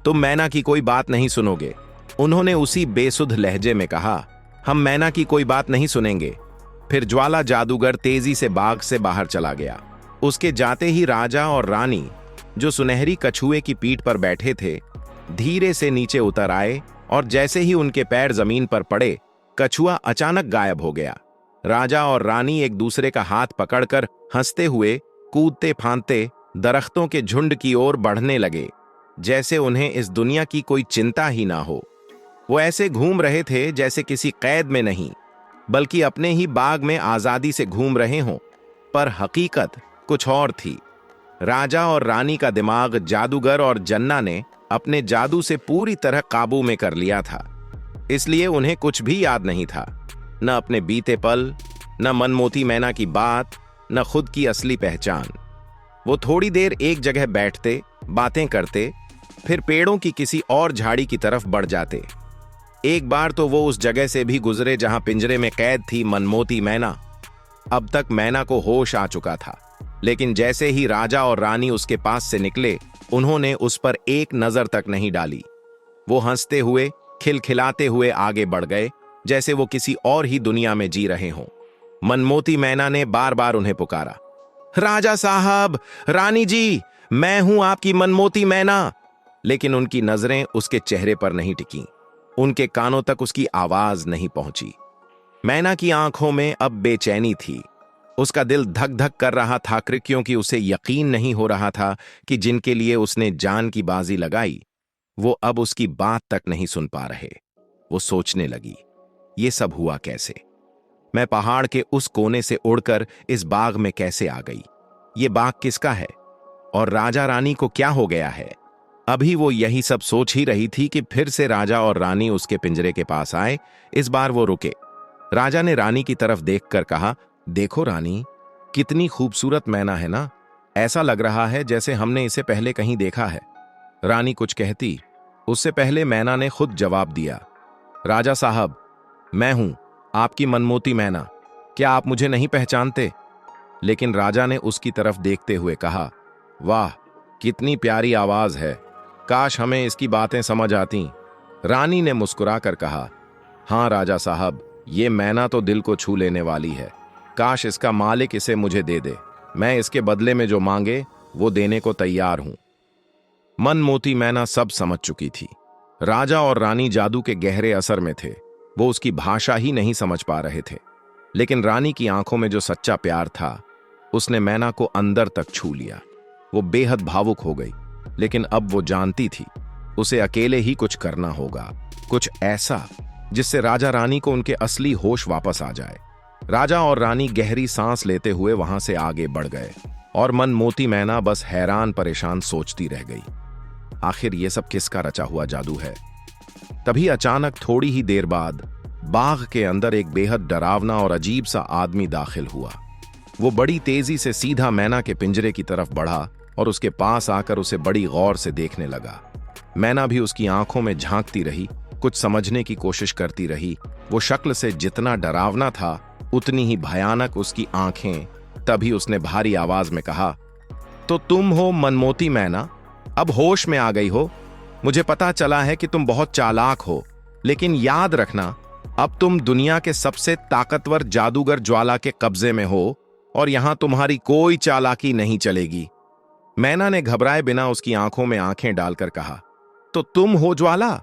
तुम मैना की कोई बात नहीं सुनोगे। उन्होंने उसी बेसुध लहजे में कहा, हम मैना की कोई बात नहीं सुनेंगे। फिर ज्वाला जादूगर तेजी से बाग से बाहर चला गया। उसके जाते ही राजा और रानी, जो सुनहरी कछुए की पीठ पर बैठे थे, धीरे से नीचे उतर आए और जैसे ही उनके पैर जमीन पर पड़े, कछुआ अचानक गायब हो गया। राजा और रानी एक दूसरे का हाथ पकड़कर हंसते हुए, कूदते फांदते दरख्तों के झुंड की ओर बढ़ने लगे, जैसे उन्हें इस दुनिया की कोई चिंता ही ना हो। वो ऐसे घूम रहे थे जैसे किसी कैद में नहीं, बल्कि अपने ही बाग में आजादी से घूम रहे हों। पर हकीकत कुछ और थी। राजा और रानी का दिमाग जादूगर और जन्ना ने अपने जादू से पूरी तरह काबू में कर लिया था, इसलिए उन्हें कुछ भी याद नहीं था, न अपने बीते पल, न मनमोती मैना की बात, न खुद की असली पहचान। वो थोड़ी देर एक जगह बैठते, बातें करते, फिर पेड़ों की किसी और झाड़ी की तरफ बढ़ जाते। एक बार तो वो उस जगह से भी गुजरे जहां पिंजरे में कैद थी मनमोती मैना। अब तक मैना को होश आ चुका था, लेकिन जैसे ही राजा और रानी उसके पास से निकले, उन्होंने उस पर एक नजर तक नहीं डाली। वो हंसते हुए, खिलखिलाते हुए आगे बढ़ गए, जैसे वो किसी और ही दुनिया में जी रहे हों। मनमोती मैना ने बार बार उन्हें पुकारा, राजा साहब, रानी जी, मैं हूं आपकी मनमोती मैना। लेकिन उनकी नजरें उसके चेहरे पर नहीं टिकीं, उनके कानों तक उसकी आवाज नहीं पहुंची। मैना की आंखों में अब बेचैनी थी। उसका दिल धक धक कर रहा था, क्योंकि उसे यकीन नहीं हो रहा था कि जिनके लिए उसने जान की बाजी लगाई, वो अब उसकी बात तक नहीं सुन पा रहे। वो सोचने लगी, ये सब हुआ कैसे? मैं पहाड़ के उस कोने से उड़कर इस बाग में कैसे आ गई? ये बाग किसका है? और राजा रानी को क्या हो गया है? अभी वो यही सब सोच ही रही थी कि फिर से राजा और रानी उसके पिंजरे के पास आए। इस बार वो रुके। राजा ने रानी की तरफ देखकर कहा, देखो रानी, कितनी खूबसूरत मैना है ना? ऐसा लग रहा है जैसे हमने इसे पहले कहीं देखा है। रानी कुछ कहती, उससे पहले मैना ने खुद जवाब दिया, राजा साहब, मैं हूं आपकी मनमोती मैना। क्या आप मुझे नहीं पहचानते? लेकिन राजा ने उसकी तरफ देखते हुए कहा, वाह, कितनी प्यारी आवाज है, काश हमें इसकी बातें समझ आती। रानी ने मुस्कुराकर कहा, हां राजा साहब, ये मैना तो दिल को छू लेने वाली है। काश इसका मालिक इसे मुझे दे दे। मैं इसके बदले में जो मांगे वो देने को तैयार हूं। मनमोती मैना सब समझ चुकी थी। राजा और रानी जादू के गहरे असर में थे। वो उसकी भाषा ही नहीं समझ पा रहे थे, लेकिन रानी की आंखों में जो सच्चा प्यार था, उसने मैना को अंदर तक छू लिया। वो बेहद भावुक हो गई, लेकिन अब वो जानती थी उसे अकेले ही कुछ करना होगा, कुछ ऐसा जिससे राजा रानी को उनके असली होश वापस आ जाए। राजा और रानी गहरी सांस लेते हुए वहां से आगे बढ़ गए और मनमोती मैना बस हैरान परेशान सोचती रह गई, आखिर ये सब किसका रचा हुआ जादू है? तभी अचानक थोड़ी ही देर बाद बाग के अंदर एक बेहद डरावना और अजीब सा आदमी दाखिल हुआ। वो बड़ी तेजी से सीधा मैना के पिंजरे की तरफ बढ़ा और उसके पास आकर उसे बड़ी गौर से देखने लगा। मैना भी उसकी आंखों में झांकती रही, कुछ समझने की कोशिश करती रही। वो शक्ल से जितना डरावना था, उतनी ही भयानक उसकी आंखें। तभी उसने भारी आवाज में कहा, तो तुम हो मनमोती मैना? अब होश में आ गई हो? मुझे पता चला है कि तुम बहुत चालाक हो, लेकिन याद रखना, अब तुम दुनिया के सबसे ताकतवर जादूगर ज्वाला के कब्जे में हो और यहां तुम्हारी कोई चालाकी नहीं चलेगी। मैना ने घबराए बिना उसकी आंखों में आंखें डालकर कहा, तो तुम हो ज्वाला?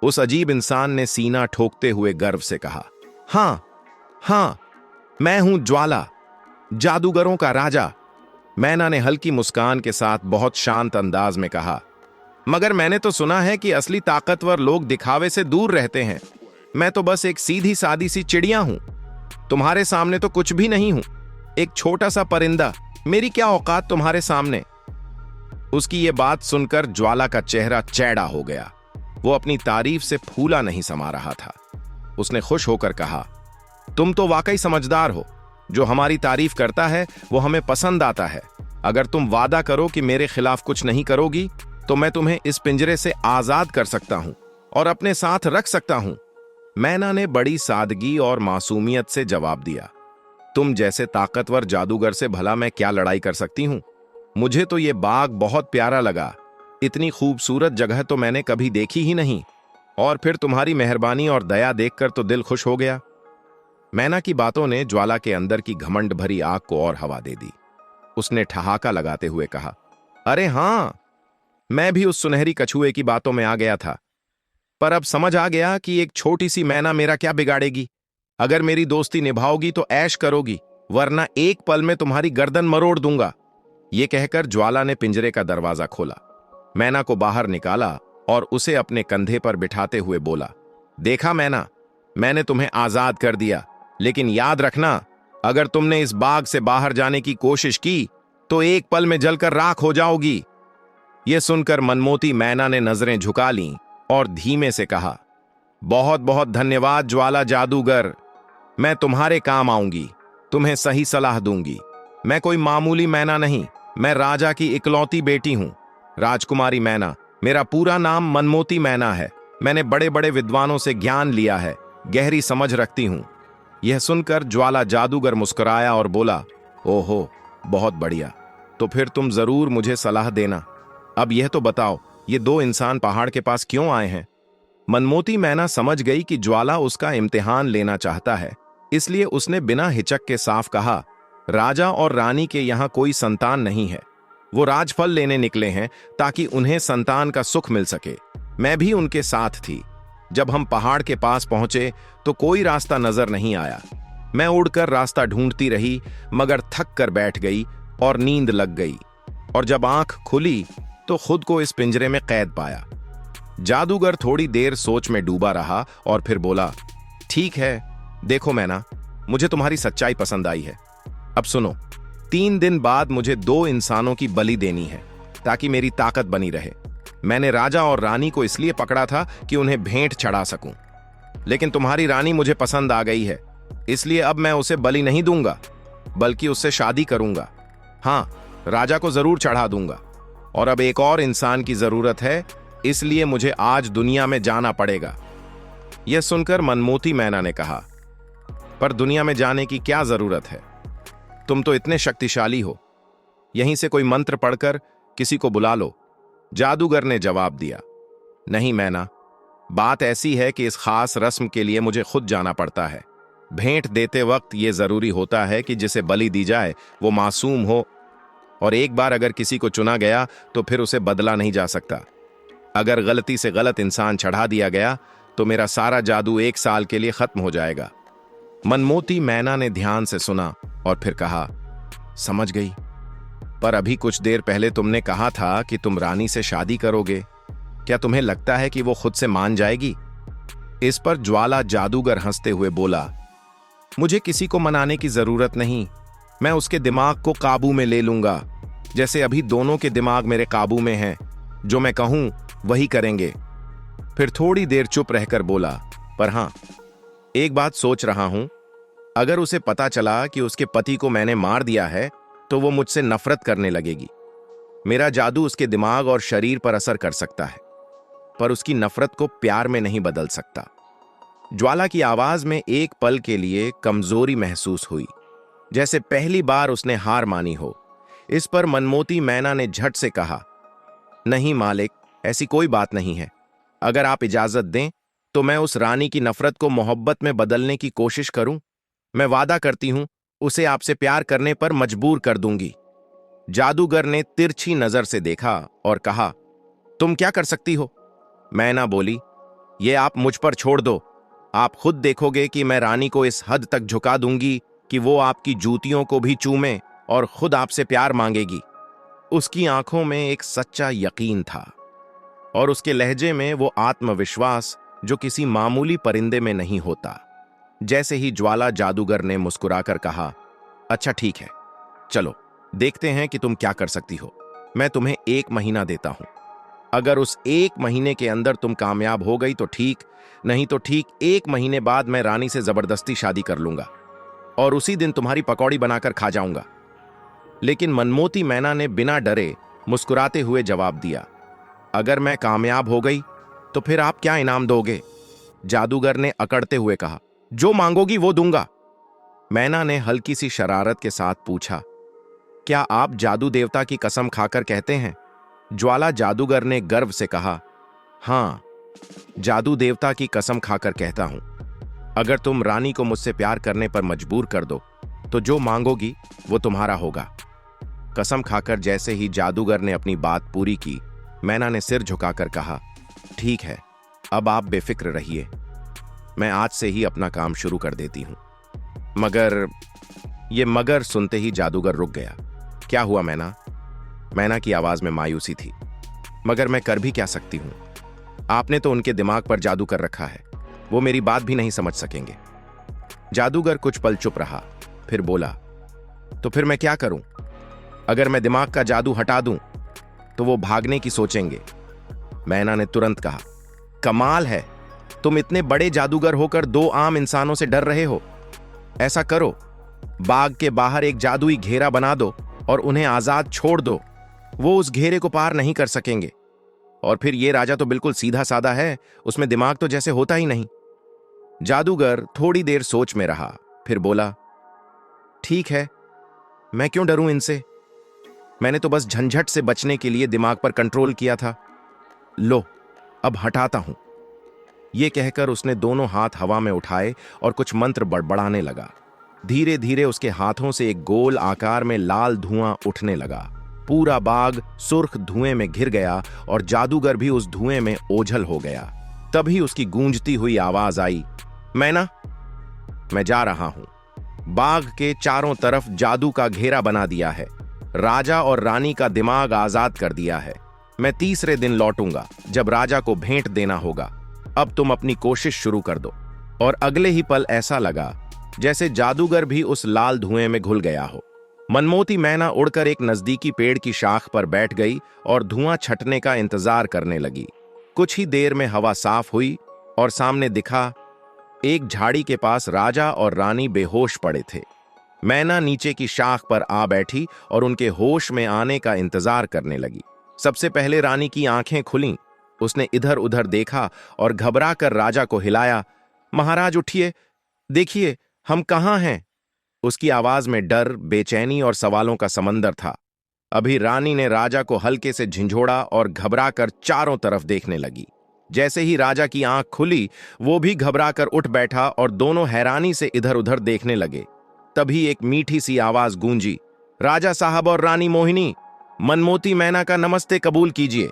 उस अजीब इंसान ने सीना ठोकते हुए गर्व से कहा, हां, मैं हूं ज्वाला, जादूगरों का राजा। मैना ने हल्की मुस्कान के साथ बहुत शांत अंदाज में कहा, मगर मैंने तो सुना है कि असली ताकतवर लोग दिखावे से दूर रहते हैं। मैं तो बस एक सीधी सादी सी चिड़िया हूं। तुम्हारे सामने तो कुछ भी नहीं हूं, एक छोटा सा परिंदा। मेरी क्या औकात तुम्हारे सामने? उसकी ये बात सुनकर ज्वाला का चेहरा चौड़ा हो गया। वो अपनी तारीफ से फूला नहीं समा रहा था। उसने खुश होकर कहा, तुम तो वाकई समझदार हो। जो हमारी तारीफ करता है वो हमें पसंद आता है। अगर तुम वादा करो कि मेरे खिलाफ कुछ नहीं करोगी, तो मैं तुम्हें इस पिंजरे से आजाद कर सकता हूं और अपने साथ रख सकता हूं। मैना ने बड़ी सादगी और मासूमियत से जवाब दिया, तुम जैसे ताकतवर जादूगर से भला मैं क्या लड़ाई कर सकती हूं? मुझे तो ये बाग बहुत प्यारा लगा। इतनी खूबसूरत जगह तो मैंने कभी देखी ही नहीं। और फिर तुम्हारी मेहरबानी और दया देखकर तो दिल खुश हो गया। मैना की बातों ने ज्वाला के अंदर की घमंड भरी आग को और हवा दे दी। उसने ठहाका लगाते हुए कहा, अरे हां, मैं भी उस सुनहरी कछुए की बातों में आ गया था। पर अब समझ आ गया कि एक छोटी सी मैना मेरा क्या बिगाड़ेगी। अगर मेरी दोस्ती निभाओगी तो ऐश करोगी, वरना एक पल में तुम्हारी गर्दन मरोड़ दूंगा। यह कहकर ज्वाला ने पिंजरे का दरवाजा खोला, मैना को बाहर निकाला और उसे अपने कंधे पर बिठाते हुए बोला, देखा मैना, मैंने तुम्हें आजाद कर दिया, लेकिन याद रखना, अगर तुमने इस बाग से बाहर जाने की कोशिश की तो एक पल में जलकर राख हो जाओगी। यह सुनकर मनमोती मैना ने नजरें झुका लीं और धीमे से कहा, बहुत बहुत धन्यवाद ज्वाला जादूगर। मैं तुम्हारे काम आऊंगी, तुम्हें सही सलाह दूंगी। मैं कोई मामूली मैना नहीं, मैं राजा की इकलौती बेटी हूं, राजकुमारी मैना। मेरा पूरा नाम मनमोती मैना है। मैंने बड़े बड़े विद्वानों से ज्ञान लिया है, गहरी समझ रखती हूं। यह सुनकर ज्वाला जादूगर मुस्कुराया और बोला, ओहो, बहुत बढ़िया, तो फिर तुम जरूर मुझे सलाह देना। अब यह तो बताओ, ये दो इंसान पहाड़ के पास क्यों आए हैं? मनमोती मैना समझ गई कि ज्वाला उसका इम्तिहान लेना चाहता है, इसलिए उसने बिना हिचक के साफ कहा, राजा और रानी के यहां कोई संतान नहीं है। वो राजफल लेने निकले हैं ताकि उन्हें संतान का सुख मिल सके। मैं भी उनके साथ थी। जब हम पहाड़ के पास पहुंचे तो कोई रास्ता नजर नहीं आया। मैं उड़कर रास्ता ढूंढती रही, मगर थक कर बैठ गई और नींद लग गई। और जब आंख खुली तो खुद को इस पिंजरे में कैद पाया। जादूगर थोड़ी देर सोच में डूबा रहा और फिर बोला, ठीक है, देखो मैना, मुझे तुम्हारी सच्चाई पसंद आई है। अब सुनो, 3 दिन बाद मुझे 2 इंसानों की बलि देनी है ताकि मेरी ताकत बनी रहे। मैंने राजा और रानी को इसलिए पकड़ा था कि उन्हें भेंट चढ़ा सकूं, लेकिन तुम्हारी रानी मुझे पसंद आ गई है, इसलिए अब मैं उसे बलि नहीं दूंगा, बल्कि उससे शादी करूंगा। हां, राजा को जरूर चढ़ा दूंगा। और अब एक और इंसान की जरूरत है, इसलिए मुझे आज दुनिया में जाना पड़ेगा। यह सुनकर मनमोती मैना ने कहा, पर दुनिया में जाने की क्या जरूरत है? तुम तो इतने शक्तिशाली हो, यहीं से कोई मंत्र पढ़कर किसी को बुला लो। जादूगर ने जवाब दिया, नहीं मैना, बात ऐसी है कि इस खास रस्म के लिए मुझे खुद जाना पड़ता है। भेंट देते वक्त यह जरूरी होता है कि जिसे बलि दी जाए वो मासूम हो, और एक बार अगर किसी को चुना गया तो फिर उसे बदला नहीं जा सकता। अगर गलती से गलत इंसान चढ़ा दिया गया तो मेरा सारा जादू 1 साल के लिए खत्म हो जाएगा। मनमोती मैना ने ध्यान से सुना और फिर कहा, समझ गई, पर अभी कुछ देर पहले तुमने कहा था कि तुम रानी से शादी करोगे। क्या तुम्हें लगता है कि वो खुद से मान जाएगी? इस पर ज्वाला जादूगर हंसते हुए बोला, मुझे किसी को मनाने की जरूरत नहीं, मैं उसके दिमाग को काबू में ले लूंगा, जैसे अभी दोनों के दिमाग मेरे काबू में हैं। जो मैं कहूं वही करेंगे। फिर थोड़ी देर चुप रहकर बोला, पर हां, एक बात सोच रहा हूं, अगर उसे पता चला कि उसके पति को मैंने मार दिया है तो वो मुझसे नफरत करने लगेगी। मेरा जादू उसके दिमाग और शरीर पर असर कर सकता है, पर उसकी नफरत को प्यार में नहीं बदल सकता। ज्वाला की आवाज में एक पल के लिए कमजोरी महसूस हुई, जैसे पहली बार उसने हार मानी हो। इस पर मनमोती मैना ने झट से कहा, नहीं मालिक, ऐसी कोई बात नहीं है। अगर आप इजाजत दें तो मैं उस रानी की नफरत को मोहब्बत में बदलने की कोशिश करूं। मैं वादा करती हूं, उसे आपसे प्यार करने पर मजबूर कर दूंगी। जादूगर ने तिरछी नजर से देखा और कहा, तुम क्या कर सकती हो? मैना बोली, ये आप मुझ पर छोड़ दो। आप खुद देखोगे कि मैं रानी को इस हद तक झुका दूंगी कि वो आपकी जूतियों को भी चूमे और खुद आपसे प्यार मांगेगी। उसकी आंखों में एक सच्चा यकीन था और उसके लहजे में वो आत्मविश्वास जो किसी मामूली परिंदे में नहीं होता। जैसे ही ज्वाला जादूगर ने मुस्कुराकर कहा, अच्छा ठीक है, चलो देखते हैं कि तुम क्या कर सकती हो। मैं तुम्हें 1 महीना देता हूं। अगर उस 1 महीने के अंदर तुम कामयाब हो गई तो ठीक, नहीं तो ठीक 1 महीने बाद मैं रानी से जबरदस्ती शादी कर लूंगा और उसी दिन तुम्हारी पकौड़ी बनाकर खा जाऊंगा। लेकिन मनमोती मैना ने बिना डरे मुस्कुराते हुए जवाब दिया, अगर मैं कामयाब हो गई तो फिर आप क्या इनाम दोगे? जादूगर ने अकड़ते हुए कहा। जो मांगोगी वो दूंगा। मैना ने हल्की सी शरारत के साथ पूछा, क्या आप जादू देवता की कसम खाकर कहते हैं? ज्वाला जादूगर ने गर्व से कहा, हां, जादू देवता की कसम खाकर कहता हूं। अगर तुम रानी को मुझसे प्यार करने पर मजबूर कर दो तो जो मांगोगी वो तुम्हारा होगा। कसम खाकर जैसे ही जादूगर ने अपनी बात पूरी की, मैना ने सिर झुकाकर कहा, ठीक है, अब आप बेफिक्र रहिए, मैं आज से ही अपना काम शुरू कर देती हूं। मगर सुनते ही जादूगर रुक गया। क्या हुआ मैना? मैना की आवाज में मायूसी थी। मगर मैं कर भी क्या सकती हूं? आपने तो उनके दिमाग पर जादू कर रखा है, वो मेरी बात भी नहीं समझ सकेंगे। जादूगर कुछ पल चुप रहा, फिर बोला, तो फिर मैं क्या करूं? अगर मैं दिमाग का जादू हटा दूं तो वो भागने की सोचेंगे। मैना ने तुरंत कहा, कमाल है, तुम इतने बड़े जादूगर होकर दो आम इंसानों से डर रहे हो। ऐसा करो, बाग के बाहर एक जादुई घेरा बना दो और उन्हें आजाद छोड़ दो। वो उस घेरे को पार नहीं कर सकेंगे। और फिर ये राजा तो बिल्कुल सीधा साधा है, उसमें दिमाग तो जैसे होता ही नहीं। जादूगर थोड़ी देर सोच में रहा, फिर बोला, ठीक है, मैं क्यों डरूं इनसे? मैंने तो बस झंझट से बचने के लिए दिमाग पर कंट्रोल किया था। लो, अब हटाता हूं। यह कहकर उसने दोनों हाथ हवा में उठाए और कुछ मंत्र बड़बड़ाने लगा। धीरे धीरे उसके हाथों से एक गोल आकार में लाल धुआं उठने लगा। पूरा बाग सुर्ख धुएं में घिर गया और जादूगर भी उस धुएं में ओझल हो गया। तभी उसकी गूंजती हुई आवाज आई, मैना, मैं जा रहा हूं। बाग के चारों तरफ जादू का घेरा बना दिया है, राजा और रानी का दिमाग आजाद कर दिया है। मैं तीसरे दिन लौटूंगा जब राजा को भेंट देना होगा। अब तुम अपनी कोशिश शुरू कर दो। और अगले ही पल ऐसा लगा जैसे जादूगर भी उस लाल धुएं में घुल गया हो। मनमोती मैना उड़कर एक नजदीकी पेड़ की शाख पर बैठ गई और धुआं छटने का इंतजार करने लगी। कुछ ही देर में हवा साफ हुई और सामने दिखा, एक झाड़ी के पास राजा और रानी बेहोश पड़े थे। मैना नीचे की शाख पर आ बैठी और उनके होश में आने का इंतजार करने लगी। सबसे पहले रानी की आंखें खुलीं। उसने इधर उधर देखा और घबराकर राजा को हिलाया। महाराज उठिए, देखिए हम कहां हैं? उसकी आवाज में डर, बेचैनी और सवालों का समंदर था। अभी रानी ने राजा को हल्के से झिंझोड़ा और घबराकर चारों तरफ देखने लगी। जैसे ही राजा की आंख खुली, वो भी घबराकर उठ बैठा और दोनों हैरानी से इधर उधर देखने लगे। तभी एक मीठी सी आवाज गूंजी, राजा साहब और रानी मोहिनी, मनमोती मैना का नमस्ते कबूल कीजिए।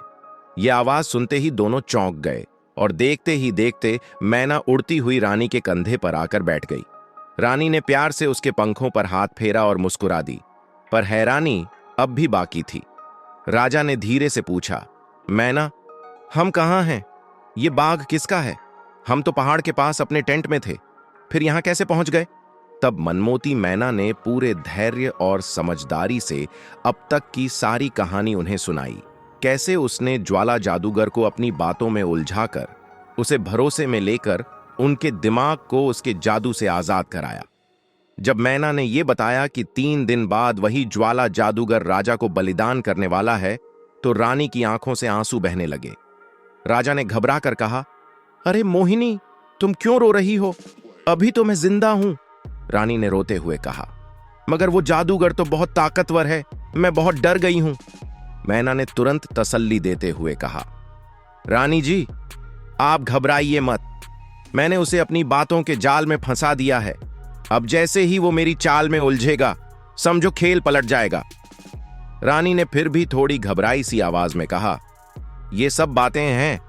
यह आवाज सुनते ही दोनों चौंक गए और देखते ही देखते मैना उड़ती हुई रानी के कंधे पर आकर बैठ गई। रानी ने प्यार से उसके पंखों पर हाथ फेरा और मुस्कुरा दी, पर हैरानी अब भी बाकी थी। राजा ने धीरे से पूछा, मैना, हम कहां हैं? ये बाग किसका है? हम तो पहाड़ के पास अपने टेंट में थे, फिर यहां कैसे पहुंच गए? तब मनमोती मैना ने पूरे धैर्य और समझदारी से अब तक की सारी कहानी उन्हें सुनाई। कैसे उसने ज्वाला जादूगर को अपनी बातों में उलझाकर उसे भरोसे में लेकर उनके दिमाग को उसके जादू से आजाद कराया। जब मैना ने यह बताया कि 3 दिन बाद वही ज्वाला जादूगर राजा को बलिदान करने वाला है, तो रानी की आंखों से आंसू बहने लगे। राजा ने घबरा कर कहा, अरे मोहिनी, तुम क्यों रो रही हो? अभी तो मैं जिंदा हूं। रानी ने रोते हुए कहा, मगर वो जादूगर तो बहुत ताकतवर है, मैं बहुत डर गई हूं। मैना ने तुरंत तसल्ली देते हुए कहा, रानी जी, आप घबराइए मत, मैंने उसे अपनी बातों के जाल में फंसा दिया है। अब जैसे ही वो मेरी चाल में उलझेगा, समझो खेल पलट जाएगा। रानी ने फिर भी थोड़ी घबराई सी आवाज में कहा, ये सब बातें हैं,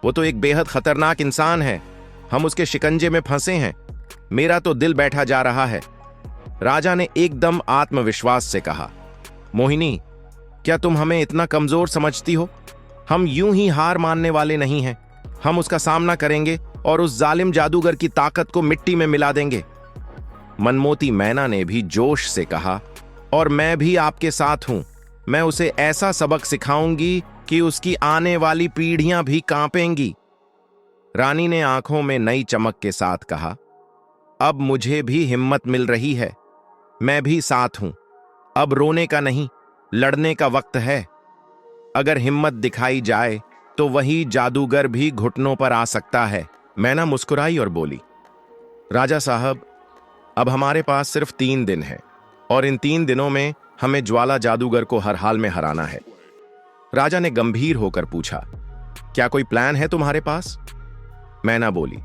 वो तो एक बेहद खतरनाक इंसान है, हम उसके शिकंजे में फंसे हैं, मेरा तो दिल बैठा जा रहा है। राजा ने एकदम आत्मविश्वास से कहा, मोहिनी, क्या तुम हमें इतना कमजोर समझती हो? हम यूं ही हार मानने वाले नहीं हैं, हम उसका सामना करेंगे और उस जालिम जादूगर की ताकत को मिट्टी में मिला देंगे। मनमोती मैना ने भी जोश से कहा, और मैं भी आपके साथ हूं, मैं उसे ऐसा सबक सिखाऊंगी कि उसकी आने वाली पीढ़ियां भी कांपेंगी। रानी ने आंखों में नई चमक के साथ कहा, अब मुझे भी हिम्मत मिल रही है, मैं भी साथ हूं। अब रोने का नहीं, लड़ने का वक्त है। अगर हिम्मत दिखाई जाए तो वही जादूगर भी घुटनों पर आ सकता है। मैना मुस्कुराई और बोली, राजा साहब, अब हमारे पास सिर्फ 3 दिन है और इन 3 दिनों में हमें ज्वाला जादूगर को हर हाल में हराना है। राजा ने गंभीर होकर पूछा, क्या कोई प्लान है तुम्हारे पास? मैना बोली,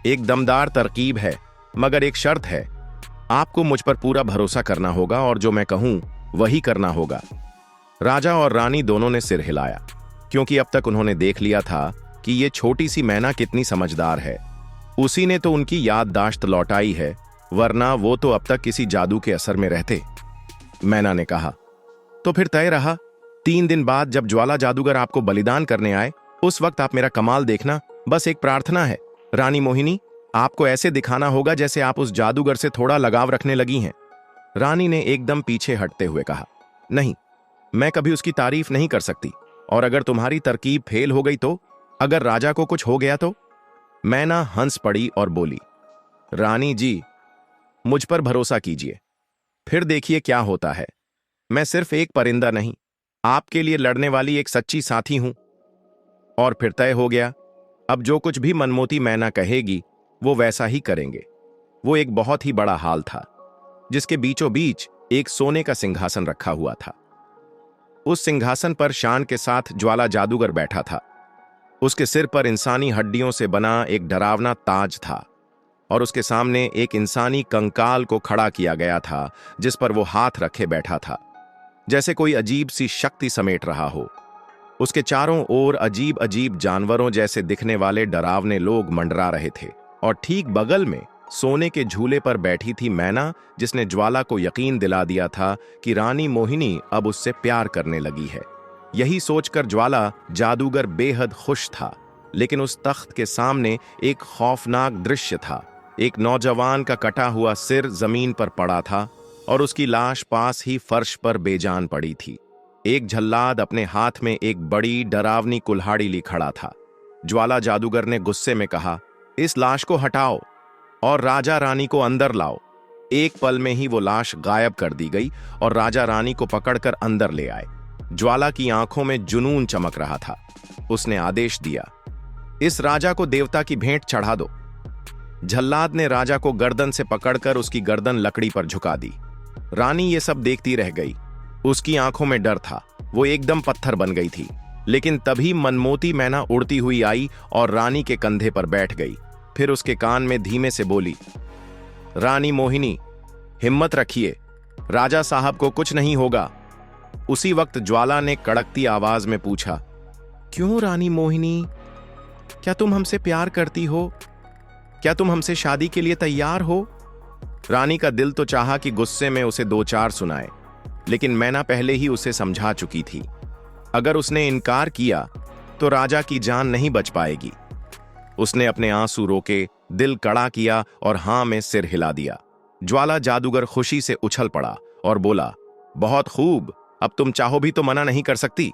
एक दमदार तरकीब है, मगर एक शर्त है। आपको मुझ पर पूरा भरोसा करना होगा और जो मैं कहूं वही करना होगा। राजा और रानी दोनों ने सिर हिलाया, क्योंकि अब तक उन्होंने देख लिया था कि ये छोटी सी मैना कितनी समझदार है। उसी ने तो उनकी याददाश्त लौटाई है, वरना वो तो अब तक किसी जादू के असर में रहते। मैना ने कहा, तो फिर तय रहा, 3 दिन बाद जब ज्वाला जादूगर आपको बलिदान करने आए, उस वक्त आप मेरा कमाल देखना। बस एक प्रार्थना है, रानी मोहिनी, आपको ऐसे दिखाना होगा जैसे आप उस जादूगर से थोड़ा लगाव रखने लगी हैं। रानी ने एकदम पीछे हटते हुए कहा, नहीं, मैं कभी उसकी तारीफ नहीं कर सकती, और अगर तुम्हारी तरकीब फेल हो गई तो, अगर राजा को कुछ हो गया तो? मैना हंस पड़ी और बोली, रानी जी, मुझ पर भरोसा कीजिए, फिर देखिए क्या होता है। मैं सिर्फ एक परिंदा नहीं, आपके लिए लड़ने वाली एक सच्ची साथी हूं। और फिर तय हो गया, अब जो कुछ भी मनमोती मैना कहेगी वो वैसा ही करेंगे। वो एक बहुत ही बड़ा हाल था, जिसके बीचों बीच एक सोने का सिंहासन रखा हुआ था। उस सिंहासन पर शान के साथ ज्वाला जादूगर बैठा था। उसके सिर पर इंसानी हड्डियों से बना एक डरावना ताज था और उसके सामने एक इंसानी कंकाल को खड़ा किया गया था, जिस पर वो हाथ रखे बैठा था, जैसे कोई अजीब सी शक्ति समेट रहा हो। उसके चारों ओर अजीब अजीब जानवरों जैसे दिखने वाले डरावने लोग मंडरा रहे थे, और ठीक बगल में सोने के झूले पर बैठी थी मैना, जिसने ज्वाला को यकीन दिला दिया था कि रानी मोहिनी अब उससे प्यार करने लगी है। यही सोचकर ज्वाला जादूगर बेहद खुश था, लेकिन उस तख्त के सामने एक खौफनाक दृश्य था। एक नौजवान का कटा हुआ सिर जमीन पर पड़ा था और उसकी लाश पास ही फर्श पर बेजान पड़ी थी। एक जल्लाद अपने हाथ में एक बड़ी डरावनी कुल्हाड़ी ली खड़ा था। ज्वाला जादूगर ने गुस्से में कहा, इस लाश को हटाओ और राजा रानी को अंदर लाओ। एक पल में ही वो लाश गायब कर दी गई और राजा रानी को पकड़कर अंदर ले आए। ज्वाला की आंखों में जुनून चमक रहा था। उसने आदेश दिया, इस राजा को देवता की भेंट चढ़ा दो। जल्लाद ने राजा को गर्दन से पकड़कर उसकी गर्दन लकड़ी पर झुका दी। रानी ये सब देखती रह गई। उसकी आंखों में डर था, वो एकदम पत्थर बन गई थी। लेकिन तभी मनमोती मैना उड़ती हुई आई और रानी के कंधे पर बैठ गई। फिर उसके कान में धीमे से बोली, रानी मोहिनी, हिम्मत रखिए, राजा साहब को कुछ नहीं होगा। उसी वक्त ज्वाला ने कड़कती आवाज में पूछा, क्यों रानी मोहिनी, क्या तुम हमसे प्यार करती हो? क्या तुम हमसे शादी के लिए तैयार हो? रानी का दिल तो चाहा कि गुस्से में उसे 2-4 सुनाए, लेकिन मैना पहले ही उसे समझा चुकी थी। अगर उसने इनकार किया तो राजा की जान नहीं बच पाएगी। उसने अपने आंसू रोके, दिल कड़ा किया और हां में सिर हिला दिया। ज्वाला जादूगर खुशी से उछल पड़ा और बोला, बहुत खूब, अब तुम चाहो भी तो मना नहीं कर सकती।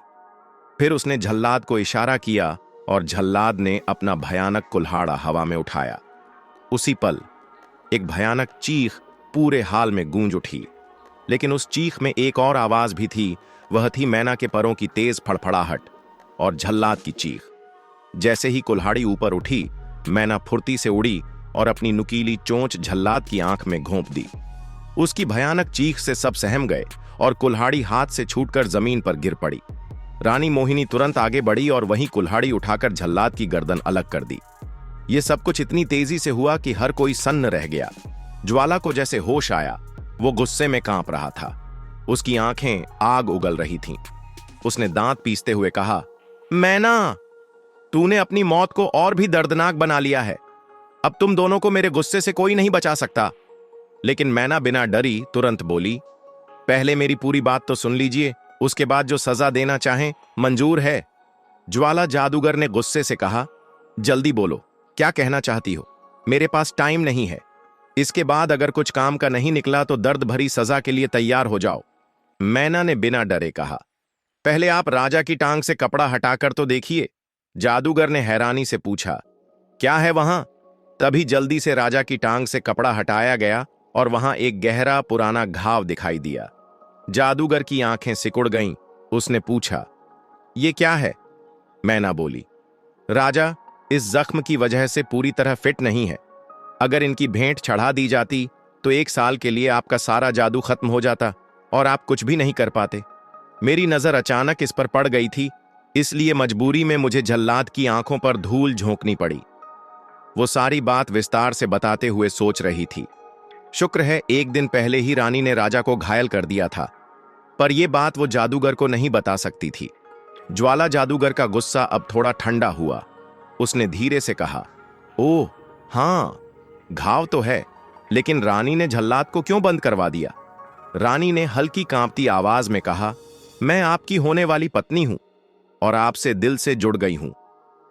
फिर उसने जल्लाद को इशारा किया और जल्लाद ने अपना भयानक कुल्हाड़ा हवा में उठाया। उसी पल एक भयानक चीख पूरे हाल में गूंज उठी। लेकिन उस चीख में एक और आवाज भी थी, वह थी मैना के परों की तेज फड़फड़ाहट और जल्लाद की चीख। जैसे ही कुल्हाड़ी ऊपर उठी, मैना फुर्ती से उड़ी और अपनी नुकीली चोंच जल्लाद की आंख में घोंप दी। उसकी भयानक चीख से सब सहम गए और कुल्हाड़ी हाथ से छूटकर जमीन पर गिर पड़ी। रानी मोहिनी तुरंत आगे बढ़ी और वहीं कुल्हाड़ी उठाकर जल्लाद की गर्दन अलग कर दी। यह सब कुछ इतनी तेजी से हुआ कि हर कोई सन्न रह गया। ज्वाला को जैसे होश आया, वो गुस्से में कांप रहा था। उसकी आंखें आग उगल रही थीं। उसने दांत पीसते हुए कहा, मैना, तूने अपनी मौत को और भी दर्दनाक बना लिया है। अब तुम दोनों को मेरे गुस्से से कोई नहीं बचा सकता। लेकिन मैना बिना डरी तुरंत बोली, पहले मेरी पूरी बात तो सुन लीजिए, उसके बाद जो सजा देना चाहें मंजूर है। ज्वाला जादूगर ने गुस्से से कहा, जल्दी बोलो, क्या कहना चाहती हो? मेरे पास टाइम नहीं है। इसके बाद अगर कुछ काम का नहीं निकला तो दर्द भरी सजा के लिए तैयार हो जाओ। मैना ने बिना डरे कहा, पहले आप राजा की टांग से कपड़ा हटाकर तो देखिए। जादूगर ने हैरानी से पूछा, क्या है वहां? तभी जल्दी से राजा की टांग से कपड़ा हटाया गया और वहां एक गहरा पुराना घाव दिखाई दिया। जादूगर की आंखें सिकुड़ गईं। उसने पूछा, ये क्या है? मैना बोली। राजा इस जख्म की वजह से पूरी तरह फिट नहीं है। अगर इनकी भेंट चढ़ा दी जाती तो 1 साल के लिए आपका सारा जादू खत्म हो जाता और आप कुछ भी नहीं कर पाते। मेरी नजर अचानक इस पर पड़ गई थी, इसलिए मजबूरी में मुझे जल्लाद की आंखों पर धूल झोंकनी पड़ी। वो सारी बात विस्तार से बताते हुए सोच रही थी। शुक्र है 1 दिन पहले ही रानी ने राजा को घायल कर दिया था, पर यह बात वो जादूगर को नहीं बता सकती थी। ज्वाला जादूगर का गुस्सा अब थोड़ा ठंडा हुआ। उसने धीरे से कहा, ओह हां, घाव तो है, लेकिन रानी ने जल्लाद को क्यों बंद करवा दिया? रानी ने हल्की कांपती आवाज में कहा, मैं आपकी होने वाली पत्नी हूं और आपसे दिल से जुड़ गई हूं।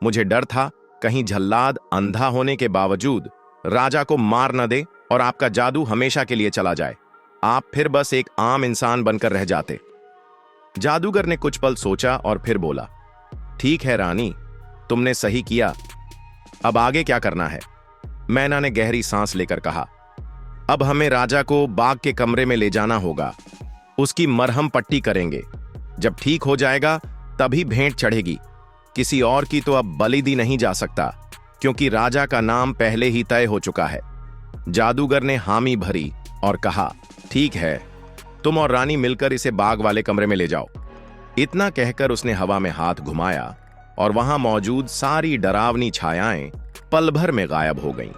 मुझे डर था कहीं जल्लाद अंधा होने के बावजूद राजा को मार न दे और आपका जादू हमेशा के लिए चला जाए। आप फिर बस एक आम इंसान बनकर रह जाते। जादूगर ने कुछ पल सोचा और फिर बोला, ठीक है रानी, तुमने सही किया। अब आगे क्या करना है? मैना ने गहरी सांस लेकर कहा, अब हमें राजा को बाग के कमरे में ले जाना होगा। उसकी मरहम पट्टी करेंगे। जब ठीक हो जाएगा तभी भेंट चढ़ेगी। किसी और की तो अब बलि दी नहीं जा सकता, क्योंकि राजा का नाम पहले ही तय हो चुका है। जादूगर ने हामी भरी और कहा, ठीक है, तुम और रानी मिलकर इसे बाग वाले कमरे में ले जाओ। इतना कहकर उसने हवा में हाथ घुमाया और वहां मौजूद सारी डरावनी छायाएं पल भर में गायब हो गईं।